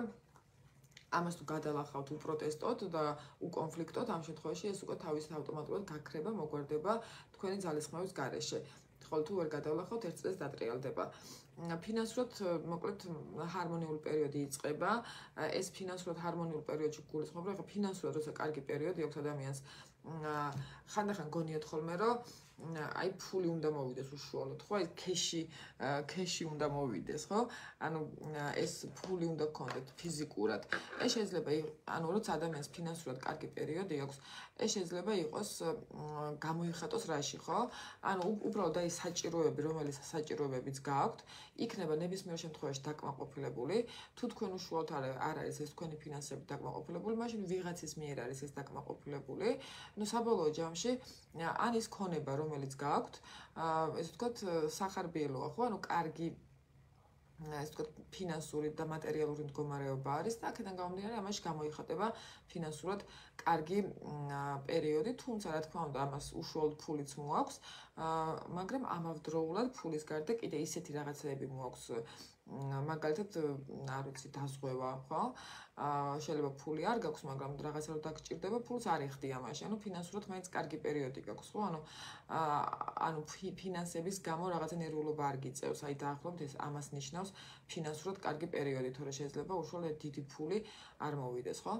ამას თუ გადალახავთ, უპროტესტოთ და უკონფლიქტოთ, ამ შემთხვევაში ეს უკვე თავისით ავტომატურად გაქრება, მოგვარდება თქვენი ძალისხმევის გარეშე. ხოლო თუ ვერ გადავლახავთ, ერთ წელს დატრიალდება. ფინანსურად მოკლედ ჰარმონიული პერიოდი იწყება. ეს ფინანსურად ჰარმონიულ პერიოდში გულისხმობ, რომ ფინანსურად როცა კარგი პერიოდი აქვს ადამიანს, ხანდახან გონიათ ხოლმე, რომ აი ფული უნდა მოვიდეს უშუალოდ, ხო? აი ქეში უნდა მოვიდეს, ხო? ანუ ეს ფული უნდა გქონდეთ ფიზიკურად. ეს შეიძლება ანუ როცა ადამიანს ფინანსურად კარგი პერიოდი აქვს, ეს შეიძლება იყოს გამოიხატოს რაში, ხო? ანუ უბრალოდ აი საჭიროები, რომელიც საჭიროებებიც გააქვთ, იქნება ნებისმიერ შემთხვევაში დაკმაყოფილებული. თუ თქვენ უშუალოდ არ არის ეს თქვენი ფინანსები დაკმაყოფილებული, მაშინ ვიღაცის მიერ არის ეს დაკმაყოფილებული. ნუ საბოლოო ჯამში ან ის ქონება, რომელიც გააქვთ, ესე ვთქვათ, სახარბიელოა, ხო? ანუ კარგი ეს ვთქვათ, ფინანსური და მატერიალური მდგომარეობა არის და აქედან გამომდინარე, ამაში გამოიხატება ფინანსურად კარგი პერიოდი, თუმცა რა თქმა უნდა, ამას უშუალოდ ფულიც მოაქვს, მაგრამ ამავდროულად ფულის გარდა კიდე ისეთი რაღაცები მოაქვს, მაგალითად, არ ვიცი, დაზღვევა, ხო? შეიძლება ფული არ გაქვს, მაგრამ რაღაცა რომ დაგჭირდება, ფულს არ ეხდი ამაში. ანუ ფინანსურად მაინც კარგი პერიოდი გაქვს, ხო? ანუ ფინანსების გამო რაღაცა ნერვულობა არ გიწევს. აი დაახლოებით ეს ამას ნიშნავს ფინანსურად კარგი პერიოდი, თორე შეიძლება უშუალოდ დიდი ფული არ მოვიდეს, ხო?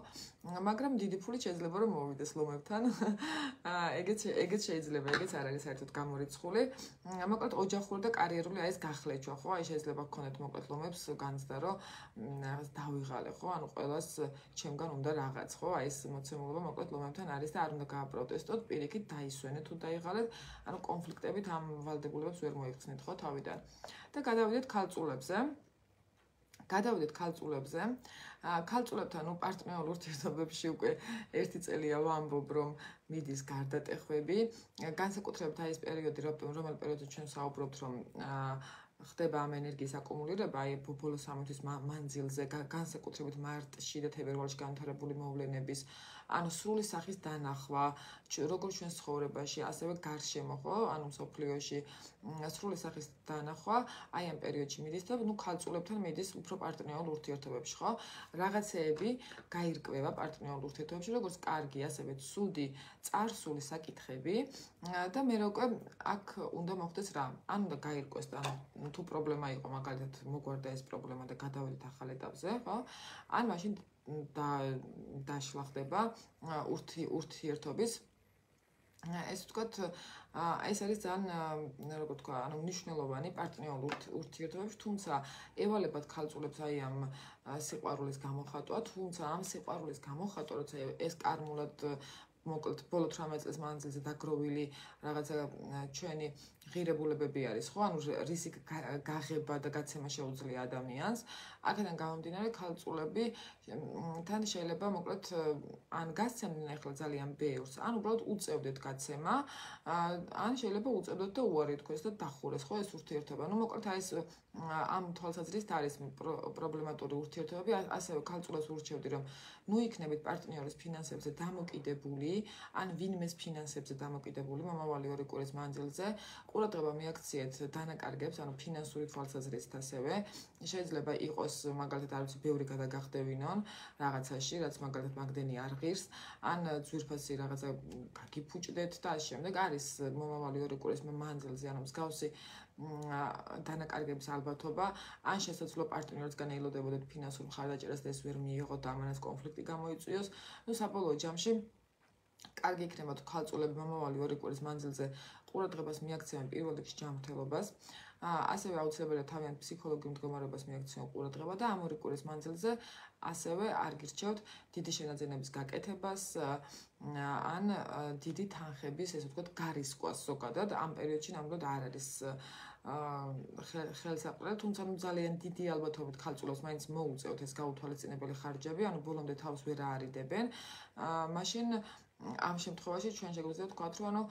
მაგრამ დიდი ფული შეიძლება რომ მოვიდეს ლომებთან. ეგეც შეიძლება, ეგეც არ არის საერთოდ გამორიცხული. მოკლედ ოჯახური და კარიერული აი ეს გახლეჩვა, ხო? აი შეიძლება გქონდეთ მოკლედ მოკლედ ლომებს განცდა რომ რაღაც დავიღალე ხო ანუ ყველას ჩემგან უნდა რაღაც ხო აი ეს მოცემულობა მოკლედ ლომებთან არის და არ უნდა გააპროტესტოთ პირიქით დაისვენეთ თუ დაიღალეთ ანუ კონფლიქტებით ამ ვალდებულებებს ვერ მოიხსნით ხო თავიდან და გადავიდეთ ქალწულებზე ქალწულებთან პარტნიორულ ურთიერთობებში უკვე 1 წელია ვამბობ რომ მიდის გარდატეხები განსაკუთრებით აი ეს პერიოდი რომელ პერიოდზე ჩვენ საუბრობთ რომ ხდება ამ ენერგიის აკუმულირება აი ბოლო 3 თვის მანძილზე განსაკუთრებით მარტში და თებერვალში განვითარებული მოვლენების ანუ სრული სახის დანახვა როგორც ჩვენ ცხოვრებაში ასევე გარშემო ხო ანუ მსოფლიოში სრული სახის დანახვა აი ამ პერიოდში მიდის და ნუ ქალწულებთან მიდის უფრო პარტნიორულ ურთიერთობებში ხო რაღაცეები გაირკვევა პარტნიორულ ურთიერთობებში როგორც კარგი ასევე ცუდი წარსული საკითხები და მე უკვე აქ უნდა მოხდეს რა ან უნდა გაირკვეს და თუ პრობლემა იყო მაგალითად მოგვარდა ეს პრობლემა და გადავიდეთ ახალ ეტაპზე ხო ან მაშინ დაშლა ხდება ურთიერთობის ეს ვთქვათ ეს არის ძალიან როგორ თქვა ანუ მნიშვნელოვანი პარტნიორულ ურთიერთობებში თუმცა ევალებათ ქალწულებს აი ამ სიყვარულის გამოხატვა თუმცა ამ სიყვარულის გამოხატვა როცა ეს კარმულად მოკლედ ბოლო 18 წლის მანძილზე დაგროვილი რაღაცა ჩვენი ღირებულებები არის ხო ანუ რისი გაღება და გაცემა შეუძლია ადამიანს აქედან გამომდინარე ქალწულები თან შეიძლება მოკლედ ან გასცემდნენ ახლა ძალიან ბევრს ან უბრალოდ უწევდეთ გაცემა ან შეიძლება უწევდეთ და უარი თქვეს და დახურეს ხო ეს ურთიერთობა ну მოკლედ აი ეს ამ თვალსაზრისით არის პრობლემატური ურთიერთობები ასევე ქალწულებს ურჩევდი რომ ნუ იქნებით პარტნიორის ფინანსებზე დამოკიდებული ან ვინმეს ფინანსებზე დამოკიდებული მომავალი 2 კვირის მანძილზე ყურადღება მიაქციეთ დანაკარგებს ანუ ფინანსური თვალსაზრისით ასევე შეიძლება იყოს მაგალითად არ ვიცი ბევრი გადაგახდებინონ რაღაცაში რაც მაგალითად მაგდენი არ ღირს ან ძვირფასი რაღაცა გაგიფუჭდეთ და ამ შემდეგ არის მომავალი 2 კვირის მანძილზე ანუ მსგავსი დანაკარგების ალბათობა ან შესაძლოა პარტნიორისგან ელოდებოდეთ ფინანსურ მხარდაჭერას და ეს ვერ მიიღოთ და ამანაც კონფლიქტი გამოიწვიოს ну საბოლოო ჯამში კარგი იქნება თუ ქალწულები მომავალი 2 კვირის მანძილზე ყურადღებას მიაქცევენ პირველ რიგში ჯანმრთელობას ასევე აუცილებელია თავიანთ ფსიქოლოგიურ მდგომარეობას მიაქცევენ ყურადღება და ამ 2 კვირის მანძილზე ასევე არ გირჩევთ დიდი შენაძენების გაკეთებას ან დიდი თანხების ესე ვთქვათ გარისკვას ზოგადად ამ პერიოდში ნამდვილად არ არის ხელსაყრელი თუმცა ძალიან დიდი ალბათობით ქალწულებს მაინც მოუწევთ ეს გაუთვალისწინებელი ხარჯები ანუ ბოლომდე თავს ვერ აარიდებენ მაშინ ამ შემთხვევაში ჩვენ შეგვიძლია ვთქვათ რომ ანუ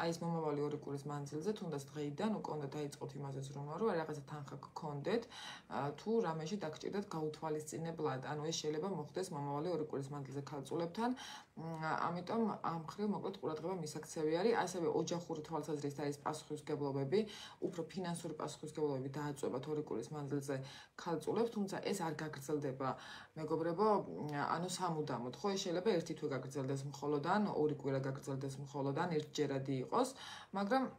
აი ეს მომავალი 2 კვირის მანძილზე თუნდაც დღეიდან უკვე უნდა დაიწყოთ იმაზეც რომ რაღაცა თანხა გქონდეთ თუ რამეში დაგჭირდეთ გაუთვალისწინებლად ანუ ეს შეიძლება მოხდეს მომავალი 2 კვირის მანძილზე ქალწულებთან ამიტომ ამ ხრივ მოკლედ ყურადღება მისაქცევი არის ასევე ოჯახური თვალსაზრისით არის პასუხისმგებლობები უფრო ფინანსური პასუხისმგებლობები დააწვევათ 2 კვირის მანძილზე ქალწულებს თუმცა ეს არ გაგრძელდება მეგობრებო ანუ სამუდამოდ ხო ეს შეიძლება ერთი თვე გაგრძელდეს მხოლოდან 2 კვირა გაგრძელდეს მხოლოდან ერთჯერადი იყოს მაგრამ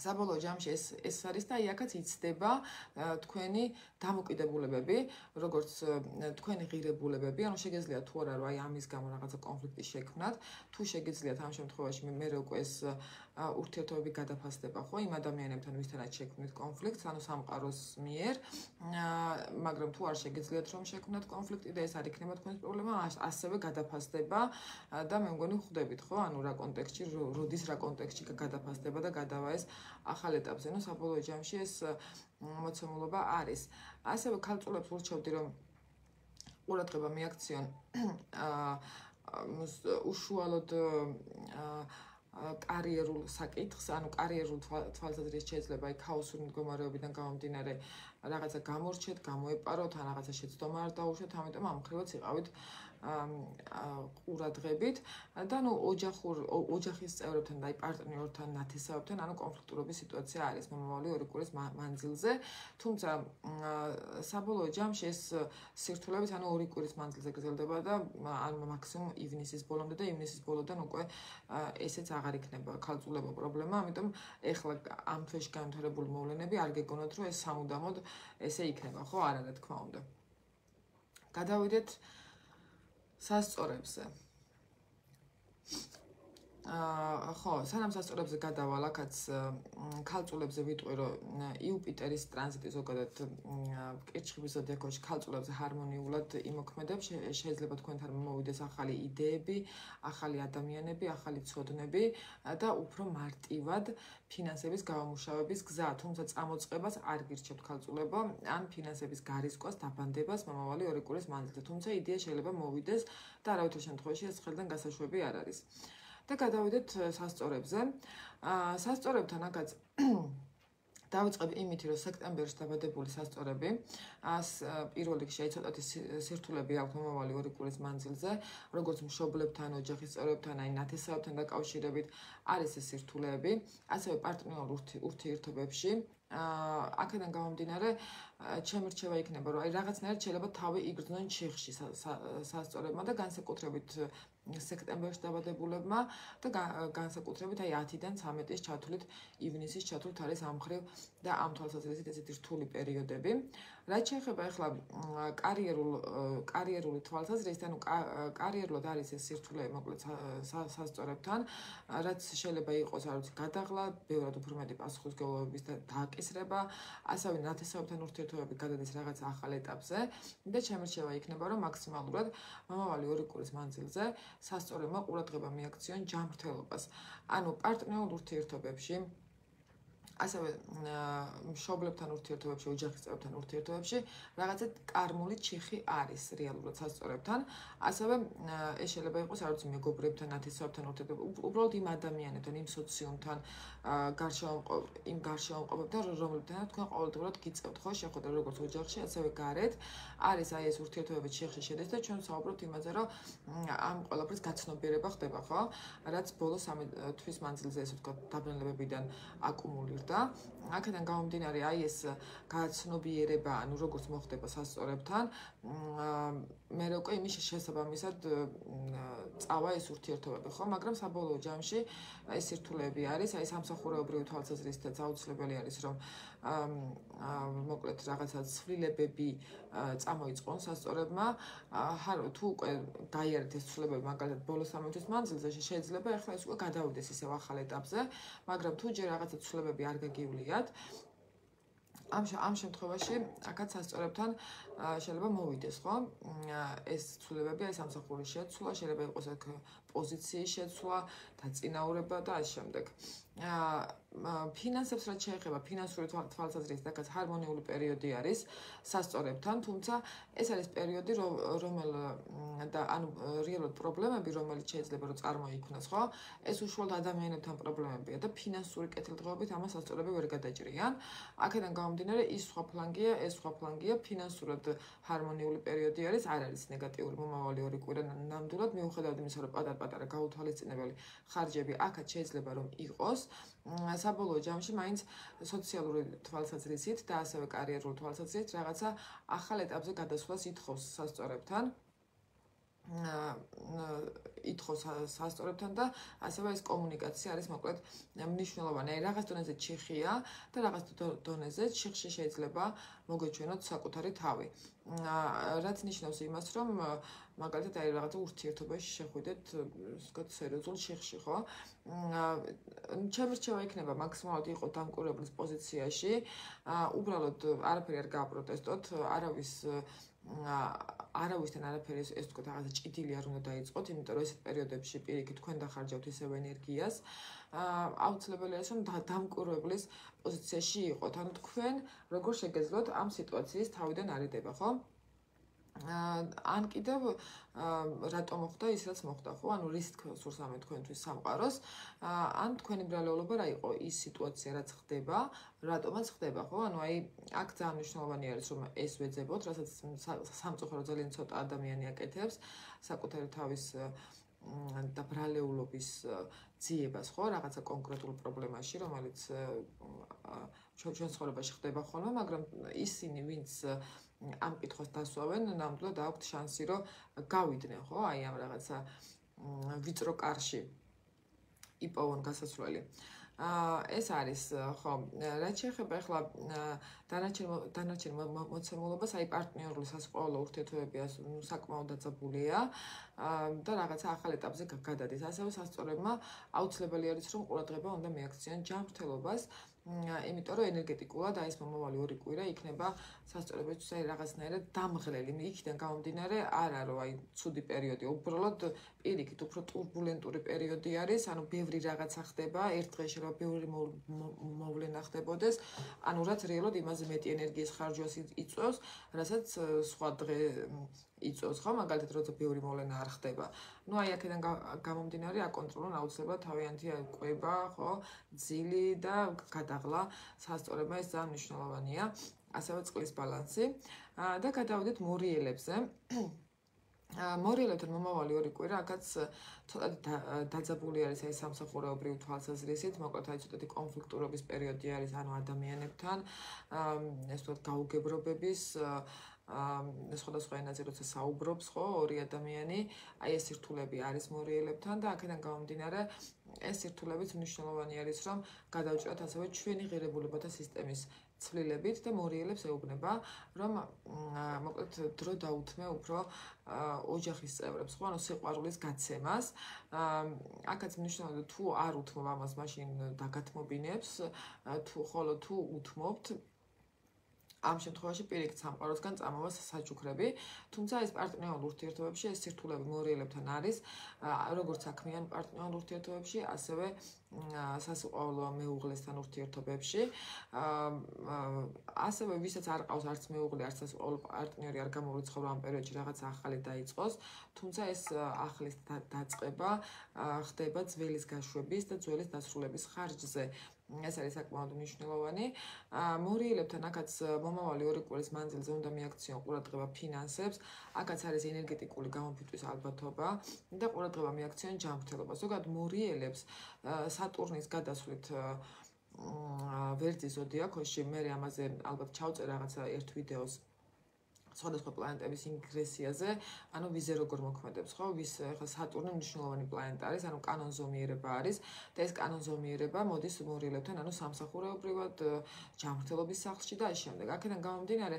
საბოლოო ჯამში ეს არის და აი აქაც იცდება თქვენი დამოკიდებულებები როგორც თქვენი ღირებულებები ანუ შეგეძლიათ თუ არა რომ აი ამის გამო რაღაცა კონფლიქტი შექმნათ თუ შეგეძლიათ ამ შემთხვევაში მე უკვე ეს ურთიერთობები გადაფასდება ხო იმ ადამიანებთან ვისთანაც შექმნით კონფლიქტს ანუ სამყაროს მიერ მაგრამ თუ არ შეგეძლიათ რომ შექმნათ კონფლიქტი და ეს არ იქნება თქვენი პრობლემა ასევე გადაფასდება და მე მგონი ხვდებით ხო ანუ რა კონტექსტში როდის რა კონტექსტში გადაფასდება და გადავა ეს ახალ ეტაპზე ნუ საბოლოო ჯამში ეს მოცემულობა არის ასევე ქალწულებს ურჩევდი რომ ყურადღება მიაქციონ უშუალოდ კარიერულ საკითხს, ანუ კარიერულ თვალსაზრისით შეიძლება აი ქაოსური მდგომარეობიდან გამომდინარე რაღაცა გამორჩეთ, გამოეპაროთ, ან რაღაცა შეცდომა არ დაუშვათ, ამიტომ ამ ხრივაც იყავით ყურადღებით და ნუ ოჯახის წევრებთან და აი პარტნიორთან, ნათესავებთან, ანუ კონფლიქტურობის სიტუაცია არის მომავალი 2 კვირის მანძილზე, თუმცა საბოლოო ჯამში ეს სირთულეებით ანუ 2 კვირის მანძილზე გრძელდება და ან მაქსიმუმ ივნისის ბოლომდე და ივნისის ბოლოდან უკვე ესეც აღარ იქნება ქალწულებო პრობლემა, ამიტომ ეხლა ამ თვეში განვითარებული მოვლენები არ გეგონოთ, რომ ეს სამუდამოდ ესე იქნება, ხო, არა რა თქმა უნდა. გადავიდეთ სასწორებზე. ხო, სანამ სასწორებზე გადავალ, აქაც ქალწულებზე ვიტყვი, რომ იუპიტერის ტრანზიტი ზოგადად კირჩხიბის ზოდიაქოში ქალწულებზე ჰარმონიულად იმოქმედებს, შეიძლება თქვენთან მოვიდეს ახალი იდეები, ახალი ადამიანები, ახალი ცოდნები და უფრო მარტივად ფინანსების გამომუშავების გზა, თუმცა წამოწყებას არ გირჩევთ ქალწულებო, ან ფინანსების გარისკვას, დაბანდებას მომავალი 2 კვირის მანძილზე, თუმცა იდეა შეიძლება მოვიდეს და არავითარ შემთხვევაში ეს ხელიდან გასაშვები არ არის. და გადავიდეთ სასწორებზე. სასწორებთან აქაც დავიწყებ იმით, რომ სექტემბერში დაბადებული სასწორები, პირველ რიგში ცოტათი სირთულეები აქვს მომავალი 2 კვირის მანძილზე, როგორც მშობლებთან, ოჯახის წევრებთან, აი ნათესავებთან დაკავშირებით არის ეს სირთულეები, ასევე პარტნიორულ ურთიერთობებში. აქედან გამომდინარე, ჩემი რჩევა იქნება, რომ აი რაღაცნაირად შეიძლება თავი იგრძნონ ჩიხში სასწორებმა და განსაკუთრებით სექტემბერში დაბადებულებმა და განსაკუთრებით აი 10-დან 13-ის ჩათვლით, ივნისის ჩათვლით არის ამ მხრივ და ამ თვალსაზრისით ესეთი რთული პერიოდები. რაც შეეხება ახლა კარიერული თვალსაზრისით, ანუ კარიერულად არის ეს სირთულე მოკლედ სასწორებთან, რაც შეიძლება იყოს, არ ვიცი, გადაღლა, ბევრად უფრო მეტი პასუხისმგებლობის და დააკისრება, ასევე ნათესავებთან ურთიერთობები გადადის რაღაც ახალ ეტაპზე და ჩემი რჩევა იქნება, რომ მაქსიმალურად მომავალი 2 კვირის მანძილზე სასწორებმა ყურადღება მიაქციონ ჯანმრთელობას. ანუ პარტნიორულ ურთიერთობებში, ასევე მშობლებთან ურთიერთობებში, ოჯახის წევრებთან ურთიერთობებში რაღაცა კარმული ჩიხი არის რეალურად სასწორებთან. ასევე ეს შეიძლება იყოს, არ ვიცი, მეგობრებთან, ნათესავებთან ურთიერთობებში, უბრალოდ იმ ადამიანებთან, იმ სოციუმთან, იმ გარშემოყოფებთან, რომლებთანაც თქვენ ყოველდღურად გიწევთ, ხო, შეხვედრა როგორც ოჯახში, ასევე გარეთ. არის აი ეს ურთიერთობები ჩიხში შედის და ჩვენ ვსაუბრობთ იმაზე, რომ ამ ყველაფრის გაცნობიერება ხდება, ხო? რაც ბოლო 3 თვის მანძილზე, ესე ვთქვათ, დაბნელებებიდან აკუმულირდა. აქედან გამომდინარე, აი ეს გაცნობიერება, ანუ როგორც მოხდება სასწორებთან, მე უკვე იმის შესაბამისად წავა ეს ურთიერთობები, ხო? მაგრამ საბოლოო ჯამში ეს სირთულეები არის, აი სამსახურეობრივი თვალსაზრისითაც აუცილებელი არის, რომ მოკლედ რაღაცა ცვლილებები წამოიწყონ სასწორებმა. თუ უკვე გაიარეთ ეს ცვლილებები, მაგალითად ბოლო 3 თვის მანძილზე, შეიძლება ახლა ეს უკვე გადავიდეს ისევ ახალ ეტაპზე, მაგრამ თუ ჯერ რაღაცა ცვლილებები არ გაგივლიათ, ამ შემთხვევაში აქაც სასწორებთან შეიძლება მოვიდეს, ხო? ეს ცვლილებები, აი სამსახურის შეცვლა, შეიძლება იყოს აქ პოზიციის შეცვლა, დაწინაურება და ამ შემდეგ. ფინანსებს რაც შეეხება, ფინანსური თვალსაზრისით, აქაც ჰარმონიული პერიოდი არის სასწორებთან, თუმცა ეს არის პერიოდი, ანუ რეალურად პრობლემები, რომელიც შეიძლება რომ წარმოიქმნას, ხო? ეს უშუალოდ ადამიანებთან პრობლემებია და ფინანსური კეთილდღეობით ამას სასწორები ვერ გადაჭრიან. აქედან გამომდინარე, ის სხვა ფლანგია, ეს სხვა ფლანგია, ფინანსურად ჰარმონიული პერიოდი არის, არ არის ნეგატიური მომავალი 2 კვირა ნამდვილად, მიუხედავად იმისა, რომ პატარ-პატარა გაუთვალისწინებელი ხარჯები აქაც შეიძლება რომ იყოს. საბოლოო ჯამში მაინც სოციალური თვალსაზრისით და ასევე კარიერული თვალსაზრისით რაღაცა ახალ ეტაპზე გადასვლას ითხოვს სასწორებთან. და ასევე ეს კომუნიკაცია არის მოკლედ მნიშვნელოვანი. აი რაღაც დონეზე ჩიხია და რაღაც დონეზე ჩიხში შეიძლება მოგეჩვენოთ საკუთარი თავი. რაც ნიშნავს იმას, რომ მაგალითად აი რაღაცა ურთიერთობაში შეხვიდეთ, ვთქვათ, სერიოზულ ჩიხში, ხო? ჩემი რჩევა იქნება მაქსიმალურად იყო დამკვირვებლის პოზიციაში, უბრალოდ არაფერი არ გააპროტესტოთ, არავისთან არაფერი ეს თქვა რაღაცა ჭიდილი არ უნდა დაიწყოთ, იმიტომ რომ ესეთ პერიოდებში პირიქით თქვენ დახარჯავთ ისევ ენერგიას. აუცილებელია რომ დამკვირვებლის პოზიციაში იყოთ, ანუ თქვენ როგორ შეგეძლოთ ამ სიტუაციის თავიდან არიდება, ხო? ან კიდევ რატომ მოხდა ის რაც მოხდა, ხო? ანუ რის სურს ამე თქვენთვის სამყაროს, ან თქვენი ბრალეულობა რა იყო ის სიტუაცია რაც ხდება, რატომაც ხდება, ხო? ანუ აი აქ ძალიან მნიშვნელოვანი არის რომ ეს ვეძებოთ, რასაც სამწუხაროდ ძალიან ცოტა ადამიანი აკეთებს საკუთარი თავის და ბრალეულობის ძიებას, ხო? რაღაცა კონკრეტულ პრობლემაში, რომელიც ჩვენ ცხოვრებაში ხდება ხოლმე, მაგრამ ისინი ვინც ამ კითხვას დასვავენ, ნამდვილად აქვთ შანსი, რომ გავიდნენ, ხო? აი ამ რაღაცა ვიწრო კარში იპოვონ გასასვლელი. ეს არის, ხო, რაც შეეხება ახლა დანარჩენ მოცემულობას, აი პარტნიორული სასწავლო ურთიერთობები საკმაოდ დაძაბულია და რაღაცა ახალ ეტაპზე გადადის. ასევე სასწორებმა აუცილებელი არის, რომ ყურადღება უნდა მიაქციონ ჯანმრთელობას, იმიტომ რომ ენერგეტიკულად აი ეს მომავალი 2 კვირა იქნება სასწორებისთვის აი რაღაცნაირად დამღლელი. იქიდან გამომდინარე არა რომ აი ცუდი პერიოდი, უბრალოდ პირიქით უფრო турბულენტური პერიოდი არის, ანუ ბევრი რაღაცა ხდება, ერთ დღეს შეიძლება ბევრი მოვლენა ხდებოდეს, ანუ რაც რეალურად იმაზე მეტი ენერგიის ხარჯვას იწვევს, რასაც სხვა დღე იწვევს, ხო, მაგალითად, როცა ბევრი მოვლენა არ ხდება. ნუ აი აქედან გამომდინარე, აკონტროლონ აუცილებლად თავიანთი კვება, ხო, ძილი და გადაღლა სასწორებმა ეს ძალიან მნიშვნელოვანია, ასევე წყლის ბალანსი და გადავიდეთ მორიელებზე. მორიელებთან მომავალი 2 კვირა, აქაც ცოტათი დაძაბული არის აი სამსახურეობრივი თვალსაზრისით, მოკლედ აი ცოტათი კონფლიქტურობის პერიოდი არის ანუ ადამიანებთან, ეს თქო გაუგებრობების სხვადასხვა ენაზე როცა საუბრობს, ხო, ორი ადამიანი, აი ეს სირთულები არის მორიელებთან და აქედან გამომდინარე ეს სირთულებიც მნიშვნელოვანი არის, რომ გადავჭრათ ასევე ჩვენი ღირებულებათა სისტემის ცვლილებით და მორიელებს ეუბნება, რომ მოკლედ დრო დაუთმე უფრო ოჯახის წევრებს, ხო, ანუ სიყვარულის გაცემას. აქაც მნიშვნელოვანია თუ არ უთმობ ამას, მაშინ დაგათმობინებს, ხოლო თუ უთმობთ ამ შემთხვევაში პირიქით სამყაროსგან წამოვა საჩუქრები, თუმცა ეს პარტნიორულ ურთიერთობებში ეს სირთულები მორიელებთან არის, როგორც საქმიან პარტნიორულ ურთიერთობებში, ასევე სასიყვარულო მეუღლესთან ურთიერთობებში. ასევე ვისაც არ ყავს არც მეუღლე, არც სასიყვარულო პარტნიორი არ გამოვლეცხოვრო ამ პერიოდში რაღაც ახალი დაიწყოს, თუმცა ეს ახლის დაწყება ხდება ძველის გაშვების და ძველის დასრულების ხარჯზე. ეს არის საკმაოდ მნიშვნელოვანი. მორიელებთან აქაც მომავალი 2 კვირის მანძილზე უნდა მიაქციონ ყურადღება ფინანსებს, აქაც არის ენერგეტიკული გამოფიტვის ალბათობა და ყურადღება მიაქციონ ჯანმრთელობას. ზოგადად მორიელებს სატურნის გადასვლით ვერძის ზოდიაქოში, მე ამაზე ალბათ ჩავწერ რაღაცა ერთ ვიდეოს სხვადასხვა პლანეტების ინგრესიაზე, ანუ ვიზე როგორ მოქმედებს, ხო? ვის ხა სატურნი მნიშვნელოვანი პლანეტა არის, ანუ კანონზომიერება არის და ეს კანონზომიერება მოდის მორიელებთან, ანუ სამსახურეობრივად, ჯანმრთელობის სახლში და ამ შემდეგ. აქედან გამომდინარე,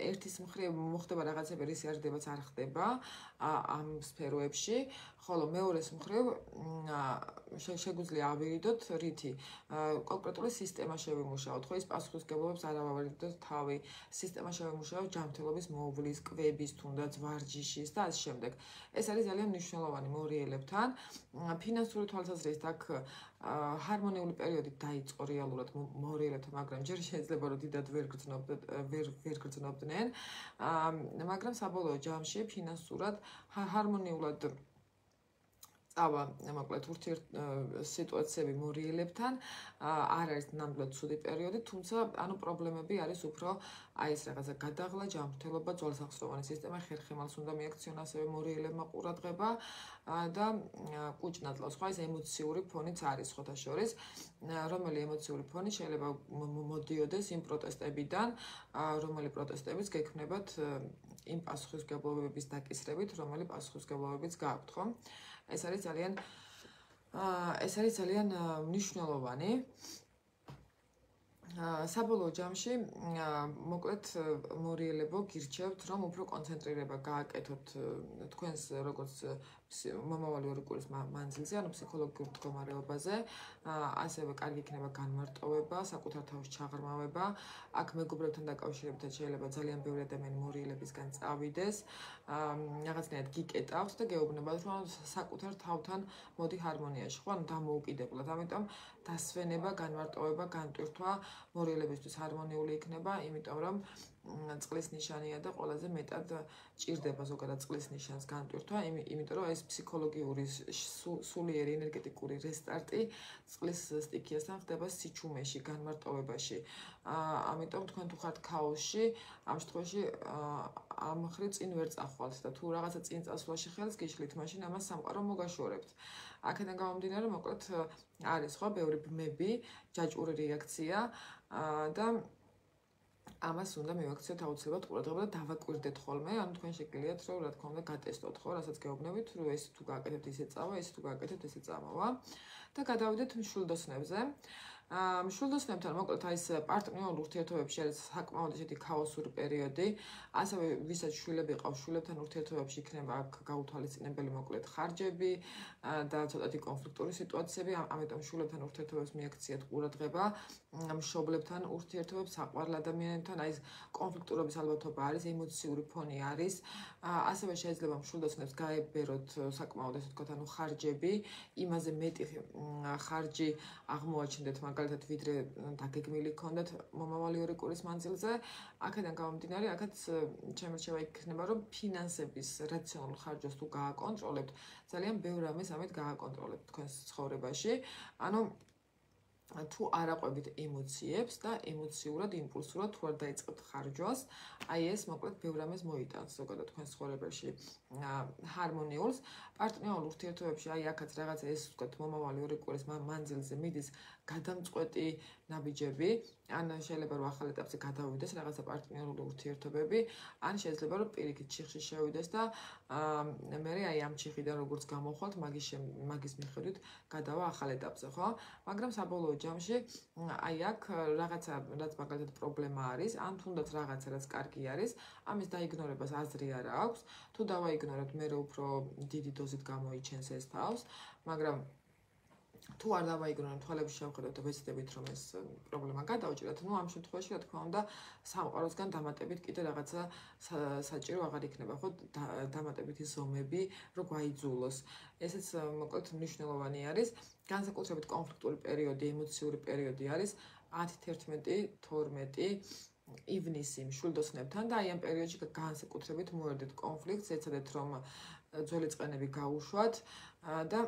ერთის მხრივ მოხდება რაღაცები, რის იარაღებაც არ ხდება ამ სფეროებში, ხოლო მეორეს მხრივ შეგვიძლია ავირიდოთ რითი კონკრეტული სისტემა შევიმუშაოთ, ხო, ის პასუხისმგებლობებს არ ავავარდოთ თავი, სისტემა შევიმუშაოთ ჯანმრთელობის მოუვლის, კვების, თუნდაც ვარჯიშის და ამ შემდეგ. ეს არის ძალიან მნიშვნელოვანი მორიელებთან. ფინანსური თვალსაზრისით აქ ჰარმონიული პერიოდი დაიწყო რეალურად მორიელებთან, მაგრამ ჯერ შეიძლება რომ დიდად ვერ გრძნობდნენ, მაგრამ საბოლოო ჯამში ფინანსურად ჰარმონიულად წავა, მოკლედ სიტუაციები მორიელებთან, არ არის ნამდვილად ცუდი პერიოდი, თუმცა ანუ პრობლემები არის უფრო აი ეს რაღაცა გადაღლა, ჯანმრთელობა, ძვალსახსროვანი სისტემა, ხერხემალს უნდა მიაქციონ ასევე მორიელებმა ყურადღება და კუჭ-ნაწლავს, ხო, ეს ემოციური ფონიც არის სხვათა შორის, რომელი ემოციური ფონი შეიძლება მოდიოდეს იმ პროტესტებიდან, რომელი პროტესტებიც გექმნებათ იმ პასუხისმგებლობების დაკისრებით, რომელი პასუხისმგებლობებიც გააქვთ, ხო? ეს არის ძალიან მნიშვნელოვანი. საბოლოო ჯამში მოკლედ მორიელებო გირჩევთ, რომ უფრო კონცენტრირება გააკეთოთ თქვენს როგორც მომავალი 2 კვირის მანძილზე, ანუ ფსიქოლოგიურ მდგომარეობაზე, ასევე კარგი იქნება განმარტოვება, საკუთარ თავს ჩაღრმავება. აქ მეგობრებთან დაკავშირებითაც შეიძლება ძალიან ბევრი ადამიანი მორიელებისგან წავიდეს, რაღაცნაირად გიკეტავს და გეუბნებათ, რომ საკუთარ თავთან მოდი ჰარმონიაში, ხო, ანუ დამოუკიდებლად. ამიტომ დასვენება, განმარტოვება, განტვირთვა მორიელებისთვის ჰარმონიული იქნება, იმიტომ რომ წყლის ნიშანია და ყველაზე მეტად ჭირდება ზოგადად წყლის ნიშანს განტვირთვა, იმიტომ რომ ეს ფსიქოლოგიური სულიერი ენერგეტიკული რესტარტი წყლის სტიქიასთან ხდება სიჩუმეში, განმარტოვებაში. ამიტომ თქვენ თუ ხართ ქაოსში, ამ შემთხვევაში ამ მხრივ წინ ვერ წახვალთ და თუ რაღაცა წინ წასვლაში ხელს გიშლით, მაშინ ამას სამყარო მოგაშორებთ. აქედან გამომდინარე, მოკლედ არის ხო, ბევრი ბმები, ჯაჭვური რეაქცია და ამას უნდა მივაქციოთ აუცილებლად ყურადღება და დავაკვირდეთ ხოლმე, ანუ თქვენ შეგიძლიათ რომ რა თქმა უნდა გატესტოთ, ხო, რასაც გეუბნებით, რომ ეს თუ გააკეთებთ ისე წავა, ეს თუ გააკეთებთ ესე წამოვა და გადავიდეთ მშვილდოსნებზე. მშვილდოსნებთან მოკლედ აი ეს პარტნიორულ ურთიერთობებში არის საკმაოდ ისეთი ქაოსური პერიოდი, ასევე ვისაც შვილები ყავს, შვილებთან ურთიერთობებში იქნება აქ გაუთვალისწინებელი მოკლედ ხარჯები და ცოტათი კონფლიქტური სიტუაციები, ამიტომ შვილებთან ურთიერთობებს მიაქციათ ყურადღება, მშობლებთან ურთიერთობებს, საყვარელ ადამიანებთან, აი ეს კონფლიქტურობის ალბათობა არის, ემოციური ფონი არის, ასევე შეიძლება მშვილდოსნებს გაებეროთ საკმაოდ ესე ვთქვათ, ანუ ხარჯები, იმაზე მეტი ხარჯი აღმოაჩნდეთ მაგალითად ვიდრე დაგეგმილი ჰქონდათ მომავალი 2 კვირის მანძილზე, აქედან გამომდინარე, აქაც ჩემი რჩევა იქნება, რომ ფინანსების რაციონალურ ხარჯებს თუ გააკონტროლებთ, ძალიან ბევრ რამეს ამით გააკონტროლებთ თქვენს ცხოვრებაში. ანუ თუ არ აყვებით ემოციებს და ემოციურად, იმპულსურად თუ არ დაიწყებთ ხარჯვას, აი ეს მოკლედ ბევრ რამეს მოიტანს ზოგადად თქვენს ცხოვრებაში ჰარმონიულს. პარტნიორულ ურთიერთობებში აი აქაც რაღაცა ეს ვთქვათ მომავალი 2 კვირის მანძილზე მიდის გადამწყვეტი ნაბიჯები, ან შეიძლება რომ ახალ ეტაპზე გადავიდეს რაღაცა პარტნიორული ურთიერთობები, ან შეიძლება რომ პირიქით ჩიხში შევიდეს და მე აი ამ ჩიხიდან როგორც გამოვხვალთ, მაგის მიხედვით გადავა ახალ ეტაპზე, ხო? მაგრამ საბოლოო ჯამში აი აქ რაღაცა რაც მაგალითად პრობლემა არის, ან თუნდაც რაღაცა რაც კარგი არის, ამის დაიგნორებას აზრი არ აქვს. თუ დავაიგნორებთ, მე უფრო დიდი დოზით გამოიჩენს ეს თავს, მაგრამ თუ არ დავაიგნორებთ, თვალებში შევხედოთ და ვეცდებით რომ ეს პრობლემა გადავჭირათ, ნუ ამ შემთხვევაში რა თქმა უნდა სამყაროსგან დამატებით კიდე რაღაცა საჭირო აღარ იქნება, ხო? დამატებითი ზომები რო გაიძულოს. ესეც მოკლედ მნიშვნელოვანი არის. განსაკუთრებით კონფლიქტური პერიოდი, ემოციური პერიოდი არის 10-11-12 ივნისი მშვილდოსნებთან და აი ამ პერიოდში განსაკუთრებით მოერდეთ კონფლიქტს, ეცადეთ რომ ძველი წყენები გაუშვათ და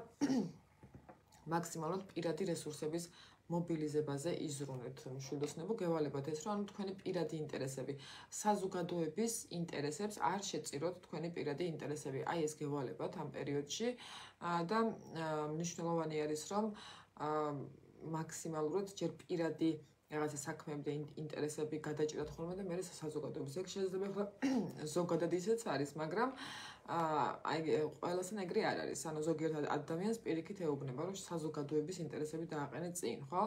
მაქსიმალურად პირადი რესურსების მობილიზებაზე იზრუნეთ მშვილდოსნებო, გევალებათ ეს რომ თქვენი პირადი ინტერესები, საზოგადოების ინტერესებს არ შეწიროთ თქვენი პირადი ინტერესები. აი ეს გევალებათ ამ პერიოდში და მნიშვნელოვანი არის რომ მაქსიმალურად ჯერ პირადი რაღაცა საქმეები და ინტერესები გადაჭირათ ხოლმე და მე საზოგადოების ეგ შეიძლება ახლა ზოგადად ისეც არის, მაგრამ აი ყველასთან ეგრე არ არის. ანუ ზოგიერთ ადამიანს პირიქით ეუბნება, რომ საზოგადოების ინტერესები დააყენეთ წინ, ხო?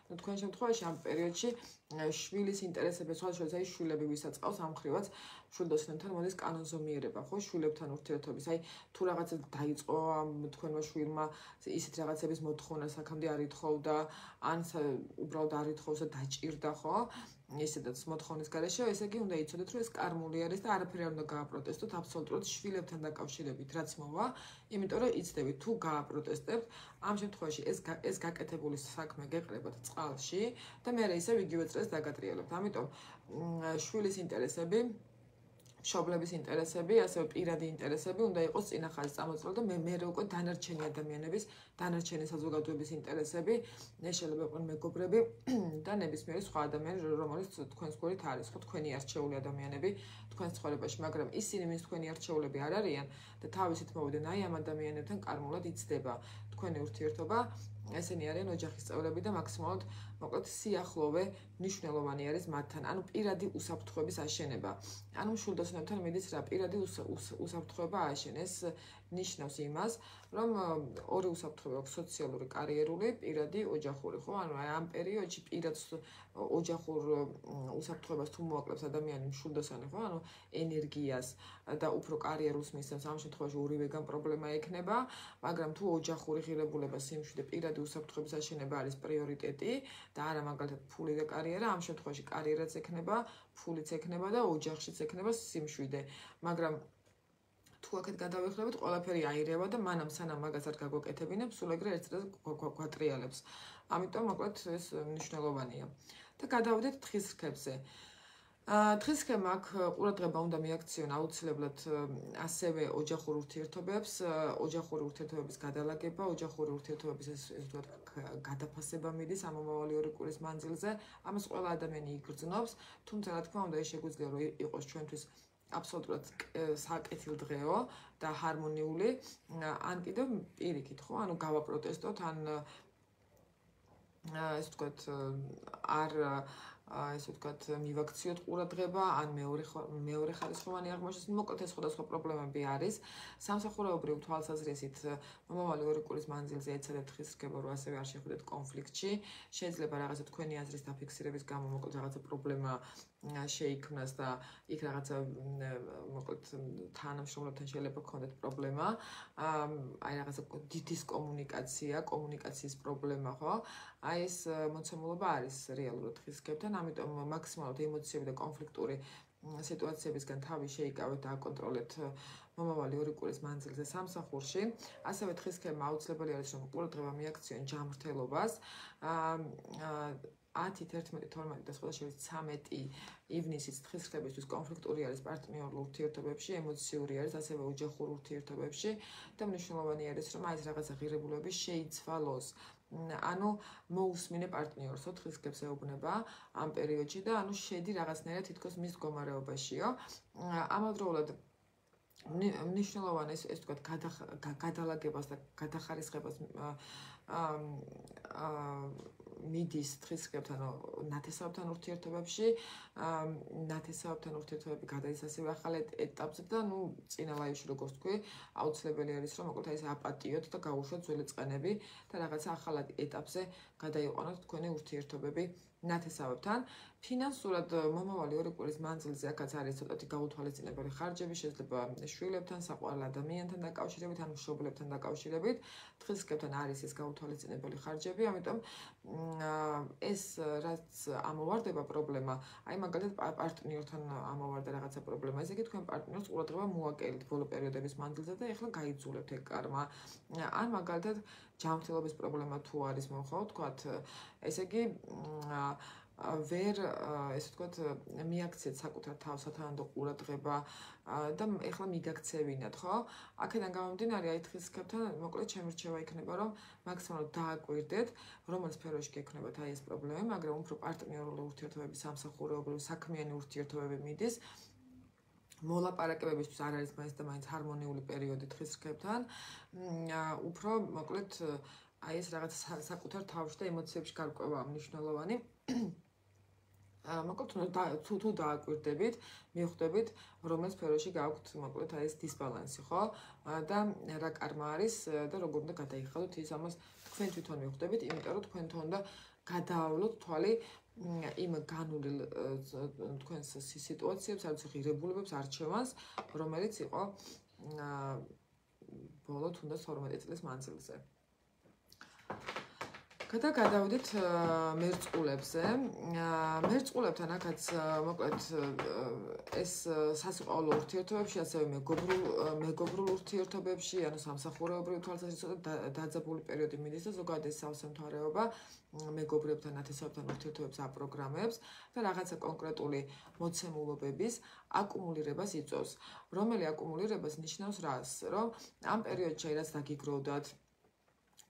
ნუ თქვენ შემთხვევაში ამ პერიოდში შვილის ინტერესები, სხვადასხვა აი შვილები ვისაც ყავს ამ ხრივაც მშვილდოსნებთან მოდის კანონზომიერება, ხო? შვილებთან ურთიერთობის. აი თუ რაღაცა დაიწყო თქვენმა შვილმა ისეთ რაღაცების მოთხოვნა საქამდე არ ითხოვდა, ან უბრალოდ არ ითხოვს და დაჭირდა, ხო? ისედაც მოთხოვნის გარეშე, ესე იგი უნდა იცოდეთ, რომ ეს კარმული არის და არაფერი არ უნდა გააპროტესტოთ აბსოლუტურად შვილებთან დაკავშირებით, რაც მოვა, იმიტომ რომ იცდებით, თუ გააპროტესტებთ, ამ შემთხვევაში ეს გაკეთებული საქმე გეყრებათ წყალში და მე ისევ იგივე წრეს დაგატრიალებთ. ამიტომ შვილის ინტერესები, მშობლების ინტერესები, ასევე პირადი ინტერესები უნდა იყოს წინახაზი წამოწმული და მე უკვე დანარჩენი ადამიანების, დანარჩენი საზოგადოების ინტერესები, შეიძლება იყოს მეგობრები და ნებისმიერი სხვა ადამიანი, რომელიც თქვენს გვერდით არის, ხო, თქვენი არჩეული ადამიანები თქვენს ცხოვრებაში, მაგრამ ისინი, ვინც თქვენი არჩეულები არ არიან და თავისით მოვიდნენ აი ამ ადამიანებთან კარმულად იცდება თქვენი ურთიერთობა, ესენი არიან ოჯახის წევრები და მაქსიმალურად მოკლედ სიახლოვე მნიშვნელოვანი არის მათთან, ანუ პირადი უსაფრთხოების აშენება. ანუ მშვილდოსნებთან მიდის რა პირადი უსაფრთხოება ააშენეს, ნიშნავს იმას, რომ ორი უსაფრთხოება აქვს, სოციალური, კარიერული, პირადი, ოჯახური, ხო? ანუ ამ პერიოდში პირად ოჯახურ უსაფრთხოებას თუ მოაკლებს ადამიანი მშვილდოსანი, ხო? ანუ ენერგიას და უფრო კარიერულს მისცემს, ამ შემთხვევაში ორივეგან პრობლემა ექნება, მაგრამ თუ ოჯახური ღირებულება, სიმშვიდე, პირადი უსაფრთხოების აშენება არის პრიორიტეტი და არა მაგალითად ფული და კარიერა, ამ შემთხვევაში კარიერაც ექნება, ფულიც ექნება და ოჯახშიც ექნება სიმშვიდე, მაგრამ თუ აქეთ გადავიხლებთ, ყველაფერი აირევა და მანამ სანამ მაგას არ გაგვეკეთებინებ, სულ ეგრე ერთ დღეს გვატრიალებს. ამიტომ მოკლედ ეს მნიშვნელოვანია. და გადავიდეთ თხის რქებზე. თხის რქებმა აქ ყურადღება უნდა მიაქციონ აუცილებლად ასევე ოჯახურ ურთიერთობებს, ოჯახური ურთიერთობების გადალაგება, ოჯახური ურთიერთობების ეს ვთქვათ გადაფასება მიდის ამ მომავალი 2 კვირის მანძილზე. ამას ყველა ადამიანი იგრძნობს, თუმცა რა თქმა უნდა, ეს შეგვიძლია რომ იყოს ჩვენთვის აბსოლუტურად საკეთილდღეო და ჰარმონიული, ან კიდევ პირიქით, ხო? ანუ გავაპროტესტოთ, ან ეს ვთქვათ არ ესე ვთქვათ, მივაქციოთ ყურადღება, ან მეორე ხარისხოვანი აღმოჩნდეს. მოკლედ ეს სხვადასხვა პრობლემები არის. სამსახურეობრივ თვალსაზრისით მომავალი 2 კვირის მანძილზე ეცადეთ ხისრგება, რომ ასევე არ შეხვდეთ კონფლიქტში. შეიძლება რაღაცა თქვენი აზრის დაფიქსირების გამო მოკლედ რაღაცა პრობლემა შეიქმნას და იქ რაღაცა მოკლედ თანამშრომლებთან შეიძლება გქონდეთ პრობლემა. აი რაღაცა კომუნიკაციის პრობლემა, ხო? აი ეს მოცემულობა არის რეალურად ხისრგებთან, ამიტომ მაქსიმალურად ემოციები და კონფლიქტური სიტუაციებისგან თავი შეიკავეთ და აკონტროლეთ მომავალი 2 კვირის მანძილზე სამსახურში. ასევე ხისრგება აუცილებელი არის, რომ ყურადღება მიაქციონ ჯანმრთელობას. 10, 11, 12 და სხვა შორის 13 ივნისის ხისრგებისთვის კონფლიქტური არის პარტნიორულ ურთიერთობებში, ემოციური არის, ასევე ოჯახურ ურთიერთობებში და მნიშვნელოვანი არის, რომ აი ეს რაღაცა ღირებულებები შეიცვალოს. ანუ მოусმინე პარტნიორსო, ხისრგებს ეუბნება ამ პერიოდში და ანუ შედი რაღაცნაირად თითქოს მის მდგომარეობაშიო. ამავდროულად მნიშვნელოვანი ეს თქვათ გადალაგებას და გადახარისხებას მიდის ხისრგებთან ნათესავებთან ურთიერთობებში. ნათესავებთან ურთიერთობები გადადის ასევე ახალ ეტაპზე და წინა ლაივში როგორც თქვი, აუცილებელი არის რომ მოკლედ ეს აპატიოთ და გაუშვათ ძველი წყენები და რაღაცა ახალ ეტაპზე გადაიყვანოთ თქვენი ურთიერთობები ნათესავებთან. ფინანსურად მომავალი 2 კვირის მანძილზე აქაც არის ცოტათი გაუთვალისწინებელი ხარჯები, შეიძლება შვილებთან, საყვარელ ადამიანთან დაკავშირებით, ან მშობლებთან დაკავშირებით. ხისრგებთან არის ეს გაუთვალისწინებელი ხარჯები, ამიტომ ეს რაც ამოვარდება პრობლემა, აი მაგალითად პარტნიორთან ამოვარდა რაღაცა პრობლემა, ესე იგი თქვენ პარტნიორს ყურადღება მოაკელით ბოლო პერიოდების მანძილზე და ეხლა გაიძულებთ ეგ კარმა. ან მაგალითად ჯანმრთელობის პრობლემა თუ არის ხო, თქვათ, ესე იგი ვერ ესე ვთქვათ, მიაქციეთ საკუთარ თავს სათანადო ყურადღება და ეხლა მიგაქცევინათ, ხო? აქედან გამომდინარე, აი ხისრგებთან მოკლედ ჩემი რჩევა იქნება, რომ მაქსიმალურად დააკვირდეთ, რომელ სფეროში გექნებათ აი ეს პრობლემები, მაგრამ უფრო პარტნიორული ურთიერთობები, სამსახურეობრივი, საქმიანი ურთიერთობები მიდის. მოლაპარაკებებისთვის არ არის მაინც და მაინც ჰარმონიული პერიოდი ხისრგებთან. უფრო მოკლედ აი ეს რაღაც საკუთარ თავში და ემოციებში გარკვევა მნიშვნელოვანი. მოკლედ თუ დააკვირდებით, მიხვდებით, რომელ სფეროში გაქვთ მოკლედ აი ეს დისბალანსი, ხო? და რა კარმა არის და როგორ უნდა გადაიხადოთ ის ამას თქვენ თვითონ მიხვდებით, იმიტომ რომ თქვენ თვითონ უნდა გადაავლოთ თვალი იმ განვლილ თქვენს სიტუაციებს, არც ღირებულებებს, არჩევანს, რომელიც იყო ბოლო თუნდაც 12 წლის მანძილზე. გადავიდეთ მერწყულებზე. მერწყულებთან აქაც მოკლედ ეს სასიყვარულო ურთიერთობებში, ასევე მეგობრულ ურთიერთობებში, ანუ სამსახურეობრივ თვალსაზრისით დაძაბული პერიოდი მიდის და ზოგადად ეს სავსე მთვარეობა მეგობრებთან, ნათესავებთან ურთიერთობებს აპროგრამებს და რაღაცა კონკრეტული მოცემულობების აკუმულირებას იწვევს. რომელი აკუმულირებას ნიშნავს რას? რომ ამ პერიოდში რაც დაგიგროვდათ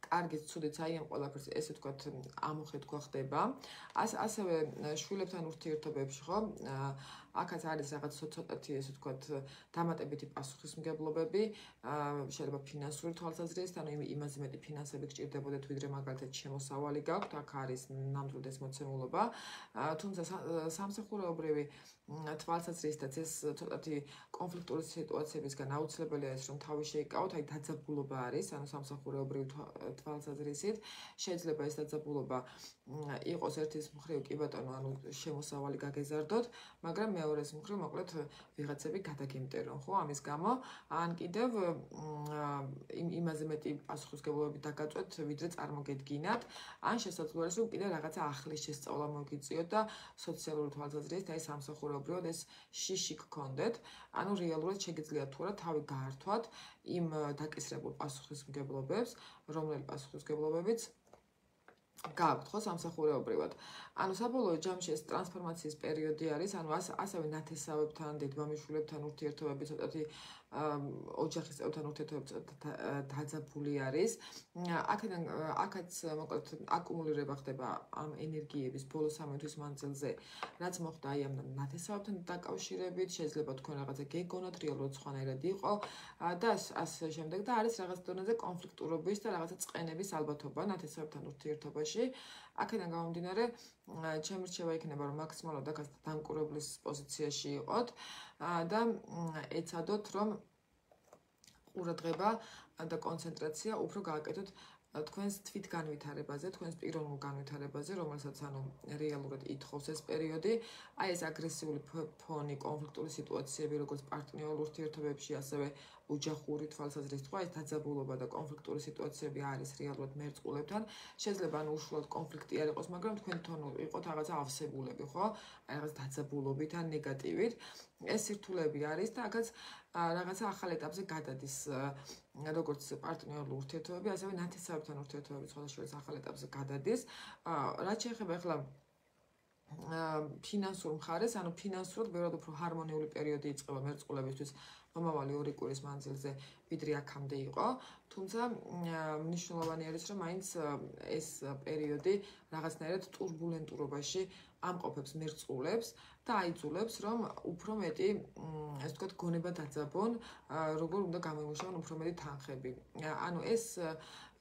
კარგიც, ცუდიც, აი ამ ყველაფერს ესე ვთქვათ, ამოხედვა ხდება. ასევე შვილებთან ურთიერთობებში, ხო? აქაც არის რაღაც ცოტათი ესე ვთქვათ, დამატებითი პასუხისმგებლობები, შეიძლება ფინანსური თვალსაზრისით, ანუ იმაზე მეტი ფინანსები გჭირდებოდეთ, ვიდრე მაგალითად შემოსავალი გაქვთ, აქ არის ნამდვილად ეს მოცემულობა. თუმცა სამსახურეობრივი თვალსაზრისითაც ეს ცოტათი კონფლიქტური სიტუაციებისგან აუცილებელი არის, რომ თავი შეიკავოთ, აი დაძაბულობა არის, ანუ სამსახურეობრივი თვალსაზრისით შეიძლება ეს დაძაბულობა იყოს ერთის მხრივ კი ბატონო, ანუ შემოსავალი გაგეზარდოთ, მაგრამ მეორეს მხრივ მოკლედ ვიღაცები გადაგემტერონ, ხო, ამის გამო, ან კიდევ იმაზე მეტი პასუხისმგებლობები დაგაწვეთ, ვიდრე წარმოგედგინათ, ან შესაძლოა რომ კიდევ რაღაცა ახლის შესწავლა მოგიწიოთ და სოციალური თვალსაზრისით აი სამსახურეობრივად ეს შიში გქონდეთ, ანუ რეალურად შეგიძლიათ თუ არა თავი გაართვათ იმ დაკისრებულ პასუხისმგებლობებს, რომელი პასუხისმგებლობებიც გაქვთ, ხო, სამსახურეობრივად. ანუ საბოლოო ჯამში ეს ტრანსფორმაციის პერიოდი არის, ანუ ასევე ნათესავებთან, დედმამიშვილებთან ურთიერთობები ცოტათი ოჯახის წევრთან ურთიერთობები დაძაბული არის. აქაც მოკლედ აკუმულირება ხდება ამ ენერგიების ბოლო 3 თვის მანძილზე, რაც მოხდა აი ამ ნათესავებთან დაკავშირებით, შეიძლება თქვენ რაღაცა გეგონათ, რეალურად სხვანაირად იყო და ასე შემდეგ და არის რაღაც დონეზე კონფლიქტურობის და რაღაცა წყენების ალბათობა ნათესავებთან ურთიერთობაში. სფეროში. აქედან გამომდინარე, ჩემი რჩევა იქნება, რომ მაქსიმალურად აქაც დამკვირვებლის პოზიციაში იყოთ და ეცადოთ, რომ ყურადღება და კონცენტრაცია უფრო გააკეთოთ თქვენს თვითგანვითარებაზე, თქვენს პიროვნულ განვითარებაზე, რომელსაც რეალურად ითხოვს ეს პერიოდი, აი ეს აგრესიული ფონი, კონფლიქტური სიტუაციები, როგორც პარტნიორულ ურთიერთობებში, ასევე ოჯახური თვალსაზრისით, ეს დაძაბულობა და კონფლიქტური სიტუაციები არის რეალურად მერწყულებთან. შეიძლება უშუალოდ კონფლიქტი არ იყოს, მაგრამ თქვენ თვითონ იყოთ რაღაცა ავსებულები, ხო? აი რაღაც დაძაბულობით ან ნეგატივით. ეს სირთულეები არის და აქაც რაღაცა ახალ ეტაპზე გადადის, როგორც პარტნიორულ ურთიერთობები, ასევე ნათესავებთან ურთიერთობები სხვადასხვა ახალ ეტაპზე გადადის. რაც შეეხება ახლა ფინანსურ მხარეს, ფინანსურად ბევრად უფრო ჰარმონიული პერიოდი იწყება მერწყულებისთვის მომავალი 2 კვირის მანძილზე, ვიდრე აქამდე იყო. თუმცა მნიშვნელოვანი არის, რომ მაინც ეს პერიოდი რაღაცნაირად ტურბულენტურობაში ამყოფებს მერწყულებს და აიძულებს, რომ უფრო მეტი, ესე ვთქვათ, გონება დაძაბონ, როგორ უნდა გამოიმუშავონ უფრო მეტი თანხები. ეს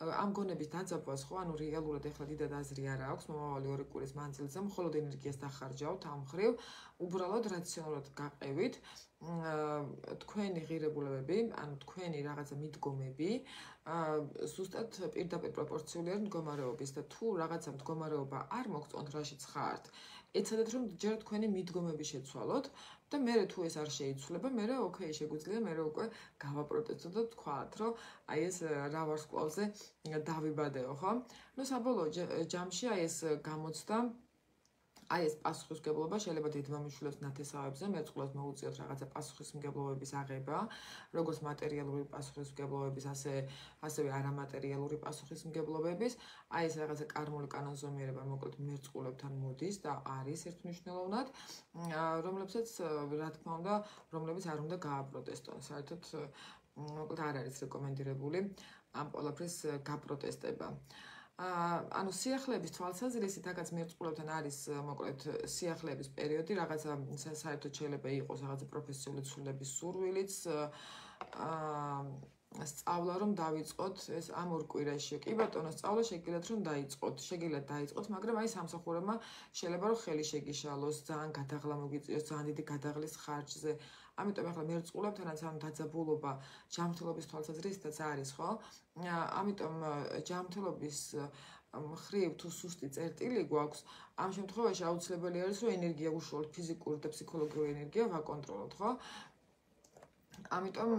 ამ გონების დაძაბვას ხო, რეალურად ეხლა დიდად აზრი არ აქვს მომავალი 2 კვირის მანძილზე, მხოლოდ ენერგიას დახარჯავთ ამ მხრივ, უბრალოდ რაციონალურად გაყევით თქვენი ღირებულებები, თქვენი რაღაცა მიდგომები, ზუსტად პირდაპირ პროპორციული არის მდგომარეობის და თუ რაღაცა მდგომარეობა არ მოგწონთ, რაშიც ხართ, ეცადეთ, რომ ჯერ თქვენი მიდგომები შეცვალოთ და მერე თუ ეს არ შეიცვლება, მერე ოკეი, შეგვიძლია მერე უკვე გავაპროტესტოთ და ვთქვათ, რომ აი ეს რა ვარსკვლავზე დავიბადეო, ხო? საბოლოო ჯამში აი ეს გამოცდა, აი ეს პასუხისმგებლობა შეიძლება დედმამიშვილებს ნათესავებზე მერწყულებს მოუწიოთ რაღაცა პასუხისმგებლობების აღება, როგორც მატერიალური პასუხისმგებლობების, ასევე არამატერიალური პასუხისმგებლობების. აი ეს რაღაცა კარმული კანონზომიერება მოკლედ მერწყულებთან მოდის და არის ერთმნიშვნელოვნად, რომლებსაც რა თქმა უნდა, რომლებიც არ უნდა გააპროტესტონ. საერთოდ მოკლედ არ არის რეკომენდირებული ამ ყველაფრის გაპროტესტება. სიახლეების თვალსაზრისით, აქაც მერწყულებთან არის მოკლედ სიახლეების პერიოდი, რაღაცა საერთოდ შეიძლება იყოს რაღაცა პროფესიული ცვლილების სურვილიც, სწავლა რომ დავიწყოთ ეს ამ 2 კვირაში. კი ბატონო, სწავლა შეგიძლიათ რომ დაიწყოთ, მაგრამ აი სამსახურებმა შეიძლება რომ ხელი შეგიშალოს, ძალიან გადაღლა მოგიწიოს, ძალიან დიდი გადაღლის ხარჯზე. ამიტომ ახლა მერწყულებთანაც დაძაბულობა ჯანმრთელობის თვალსაზრისითაც არის, ხო? ამიტომ ჯანმრთელობის მხრივ თუ სუსტი წერტილი გვაქვს, ამ შემთხვევაში აუცილებელი არის, რომ ენერგია უშუალოდ ფიზიკური და ფსიქოლოგიური ენერგია ვაკონტროლოთ, ხო? ამიტომ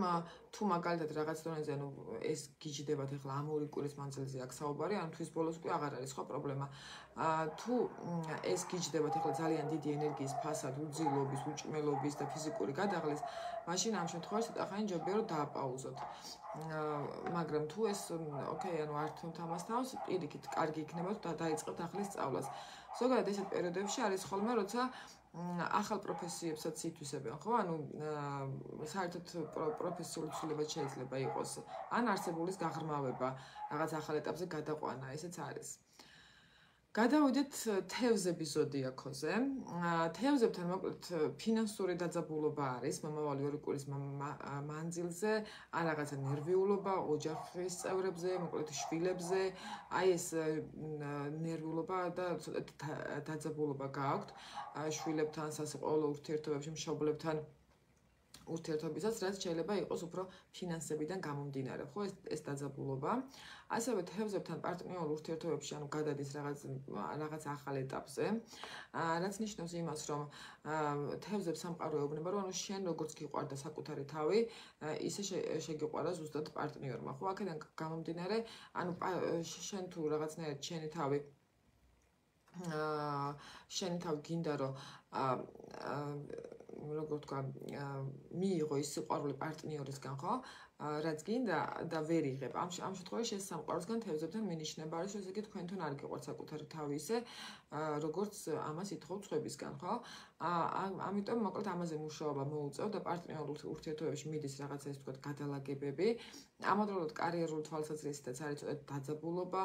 თუ მაგალითად რაღაც დონეზე ეს გიჯდებათ ახლა ამ 2 კვირის მანძილზე აქ საუბარი, თვის ბოლოს კი აღარ არის ხო პრობლემა. თუ ეს გიჯდებათ ახლა ძალიან დიდი ენერგიის ფასად, უძილობის, უჭმელობის და ფიზიკური გადაღლის, მაშინ ამ შემთხვევაში ცოტა ხანი ჯობია რომ დააპაუზოთ. მაგრამ თუ ეს ოკეი, არ თვით ამას თავს, პირიქით კარგი იქნება თუ დაიწყებთ ახლის სწავლას. ზოგადად ესეთ პერიოდებში არის ხოლმე, როცა ახალ პროფესიებსაც ითვისებენ, ხო? საერთოდ პროფესიული ცვლილება შეიძლება იყოს, ან არსებულის გაღრმავება, რაღაც ახალ ეტაპზე გადაყვანა, ესეც არის. გადავიდეთ თევზების ზოდიაქოზე. თევზებთან მოკლედ ფინანსური დაძაბულობა არის მომავალი 2 კვირის მანძილზე, ან რაღაცა ნერვიულობა ოჯახის წევრებზე, მოკლედ შვილებზე, აი ეს ნერვიულობა და დაძაბულობა გააქვთ შვილებთან, სასიყვარულო ურთიერთობებში, მშობლებთან ურთიერთობისას, რაც შეიძლება იყოს უფრო ფინანსებიდან გამომდინარე, ხო, ეს დაძაბულობა. ასევე თევზებთან პარტნიორულ ურთიერთობებში, გადადის რაღაც ახალ ეტაპზე, რაც ნიშნავს იმას, რომ თევზებს სამყარო ეუბნება, რომ შენ როგორც გიყვარდა საკუთარი თავი, ისე შეგიყვარა ზუსტად პარტნიორმა, ხო, აქედან გამომდინარე, შენ თუ რაღაცნაირად შენი თავი გინდა, რომ როგორ ვთქვა, მიიღო ის სიყვარული პარტნიორისგან, ხო? რაც გინდა და ვერ იღებ. ამ შემთხვევაში ეს სამყაროსგან თევზებთან მინიშნება არის, ესე იგი თქვენ თვითონ არ გიყვართ საკუთარი თავი ისე, როგორც ამას ითხოვთ სხვებისგან, ხო? ამიტომ მოკლედ ამაზე მუშაობა მოუწევთ და პარტნიორულ ურთიერთობებში მიდის რაღაცა ეს ვთქვათ გადალაგებები. ამავდროულად კარიერული თვალსაზრისითაც არის ცოტა დაძაბულობა,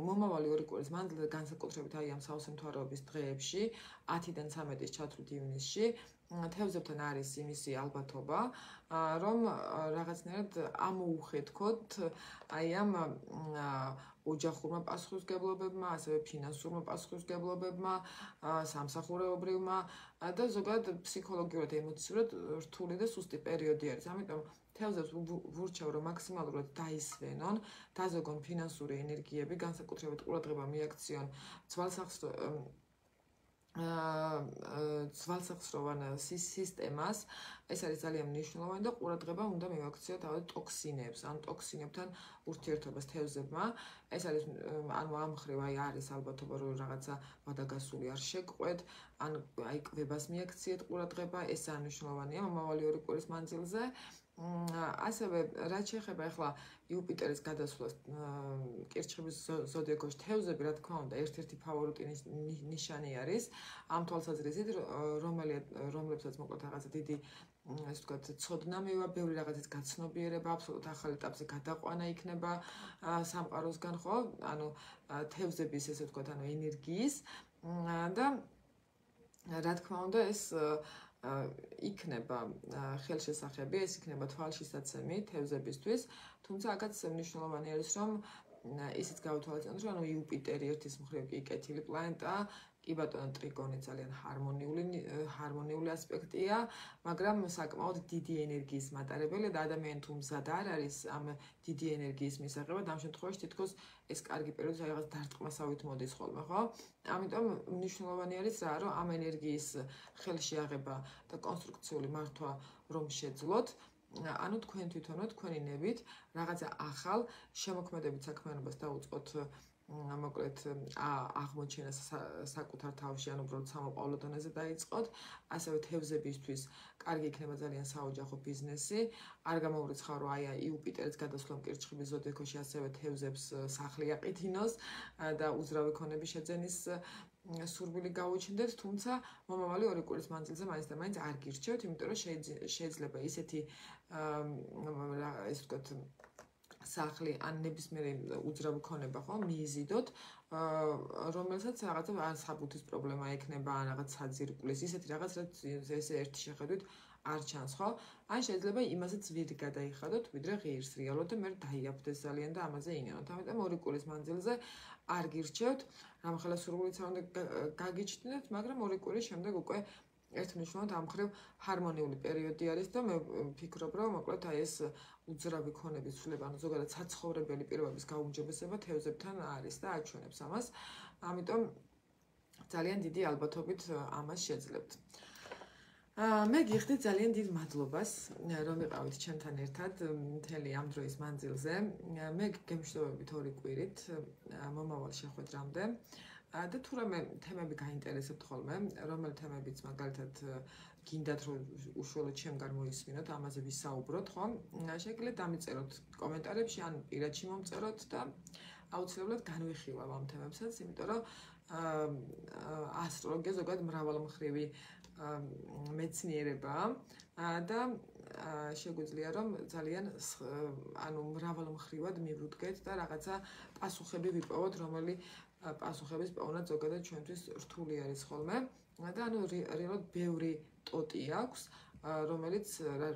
მომავალი 2 კვირის მანძილზე განსაკუთრებით აი ამ სავსე მთვარეობის დღეებში, 10-დან 13-ის ჩათვლით ივნისში, თევზებთან არის იმისი ალბათობა, რომ რაღაცნაირად ამოუხედქოთ აი ამ ოჯახურმა პასუხისმგებლობებმა, ასევე ფინანსურმა პასუხისმგებლობებმა, სამსახურეობრივმა და ზოგადად ფსიქოლოგიურად, ემოციურად რთული და სუსტი პერიოდი არის. ამიტომ თევზებს ვურჩევ, რომ მაქსიმალურად დაისვენონ, დაზოგონ ფინანსური ენერგიები, განსაკუთრებით ყურადღება მიაქციონ ძვალსახსროვან სისტემას. ეს არის ძალიან მნიშვნელოვანი და ყურადღება უნდა მივაქციოთ თავად ტოქსინებს, ან ტოქსინებთან ურთიერთობას თევზებმა. ეს არის ანუ ამ მხრივ არის ალბათობა, რომ რაღაცა ვადაგასული არ შეგყვეთ, ან აი კვებას მიაქციეთ ყურადღება, ეს მნიშვნელოვანია მომავალი 2 კვირის მანძილზე. ასევე რაც შეეხება ახლა იუპიტერის გადასვლას კირჩხიბის ზოდიაქოში, თევზები რა თქმა უნდა ერთ-ერთი ფავორიტი ნიშანი არის ამ თვალსაზრისით, რომლებსაც მოკლედ რაღაცა დიდი ასე ვთქვათ, ცოდნა მივა, ბევრი რაღაცის გაცნობიერება, აბსოლუტურად ახალ ეტაპზე გადაყვანა იქნება სამყაროსგან, ხო? ანუ თევზების ესე ვთქვათ, ანუ ენერგიის და რა თქმა უნდა ეს იქნება ხელშესახები, ეს იქნება თვალშისაცემი თევზებისთვის, თუმცა აქაც მნიშვნელოვანი არის, რომ ისიც გავუთვალისწინოთ, რომ ანუ იუპიტერი ერთის მხრივ კი კეთილი პლანეტაა, კი ბატონო ტრიგონი ძალიან ჰარმონიული ასპექტია, მაგრამ საკმაოდ დიდი ენერგიის მატარებელი და ადამიანი თუ მზად არ არის ამ დიდი ენერგიის მისაღებად, ამ შემთხვევაში თითქოს ეს კარგი პერიოდი რაღაც დარტყმასავით მოდის ხოლმე, ხო? ამიტომ მნიშვნელოვანი არის რა, რომ ამ ენერგიის ხელში აღება და კონსტრუქციული მართვა რომ შეძლოთ, ანუ თქვენ თვითონო თქვენი ნებით რაღაცა ახალ შემოქმედებით საქმიანობას დაუწყოთ მოკლედ აღმოჩენას საკუთარ თავში, ანუ უბრალოდ სამოყვავილო დონეზე დაიწყოთ, ასევე თევზებისთვის კარგი იქნება ძალიან საოჯახო ბიზნესი. არ გამოურიცხავ, რომ აი იუპიტერის გადასვლამ კირჩხიბის ზოდიაქოში ასევე თევზებს სახლი აყიდინოს და უძრავი ქონების შეძენის სურვილი გაუჩნდეთ, თუმცა მომავალი 2 კვირის მანძილზე მაინც და მაინც არ გირჩევთ, იმიტომ რომ შეიძლება ისეთი ესე ვთქვათ სახლი ან ნებისმიერი უძრავი ქონება ხო მიიზიდოთ, რომელსაც რაღაცა ან საბუთის პრობლემა ექნება, ან რაღაც საძირკვლის, ისეთი რაღაც რაც ესე ერთი შეხედვით არ ჩანს, ხო? ან შეიძლება იმაზე ძვირი გადაიხადოთ, ვიდრე ღირს რეალურად და მე დაიაფდეს ძალიან და ამაზე ინენოთ. ამიტომ 2 კვირის მანძილზე არ გირჩევთ, რამხელა სურვილიც არ უნდა გაგიჩნდეთ, მაგრამ 2 კვირის შემდეგ უკვე ერთმნიშვნელოვნად ამ მხრივ ჰარმონიული პერიოდი არის და მე ვფიქრობ, რომ მოკლედ აი ეს უძრავი ქონების ცვლილება, ანუ ზოგადად საცხოვრებელი პირობების გაუმჯობესება თევზებთან არის და აჩვენებს ამას. ამიტომ ძალიან დიდი ალბათობით ამას შეძლებთ. მე გიხდით ძალიან დიდ მადლობას, რომ იყავით ჩემთან ერთად მთელი ამ დროის მანძილზე. მე გემშვიდობებით 2 კვირით მომავალ შეხვედრამდე. და თუ რამე თემები გაინტერესებთ ხოლმე, რომელი თემებიც მაგალითად გინდათ რომ უშუალოდ ჩემგან მოისმინოთ, ამაზე ვისაუბროთ, ხო? შეგიძლიათ დამიწეროთ კომენტარებში ან პირადში მომწეროთ და აუცილებლად განვიხილავ ამ თემებსაც, იმიტომ რომ ასტროლოგია ზოგადად მრავალმხრივი მეცნიერებაა და შეგვიძლია რომ ძალიან ანუ მრავალმხრივად მივუდგეთ და რაღაცა პასუხები ვიპოვოთ, რომელი პასუხების პოვნა ზოგადად ჩვენთვის რთული არის ხოლმე და ანუ რეალურად ბევრი ტოტი აქვს, რომელიც რა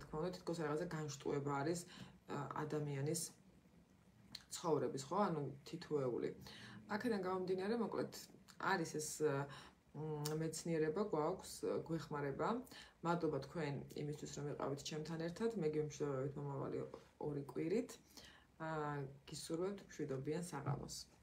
თქმა უნდა თითქოს რაღაცა განშტოება არის ადამიანის ცხოვრების, ხო? ანუ თითოეული. აქედან გამომდინარე, მოკლედ არის ეს მეცნიერება გვაქვს, გვეხმარება. მადლობა თქვენ იმისთვის, რომ იყავით ჩემთან ერთად. მე გემშვიდობებით მომავალი 2 კვირით. გისურვებთ მშვიდობიან საღამოს.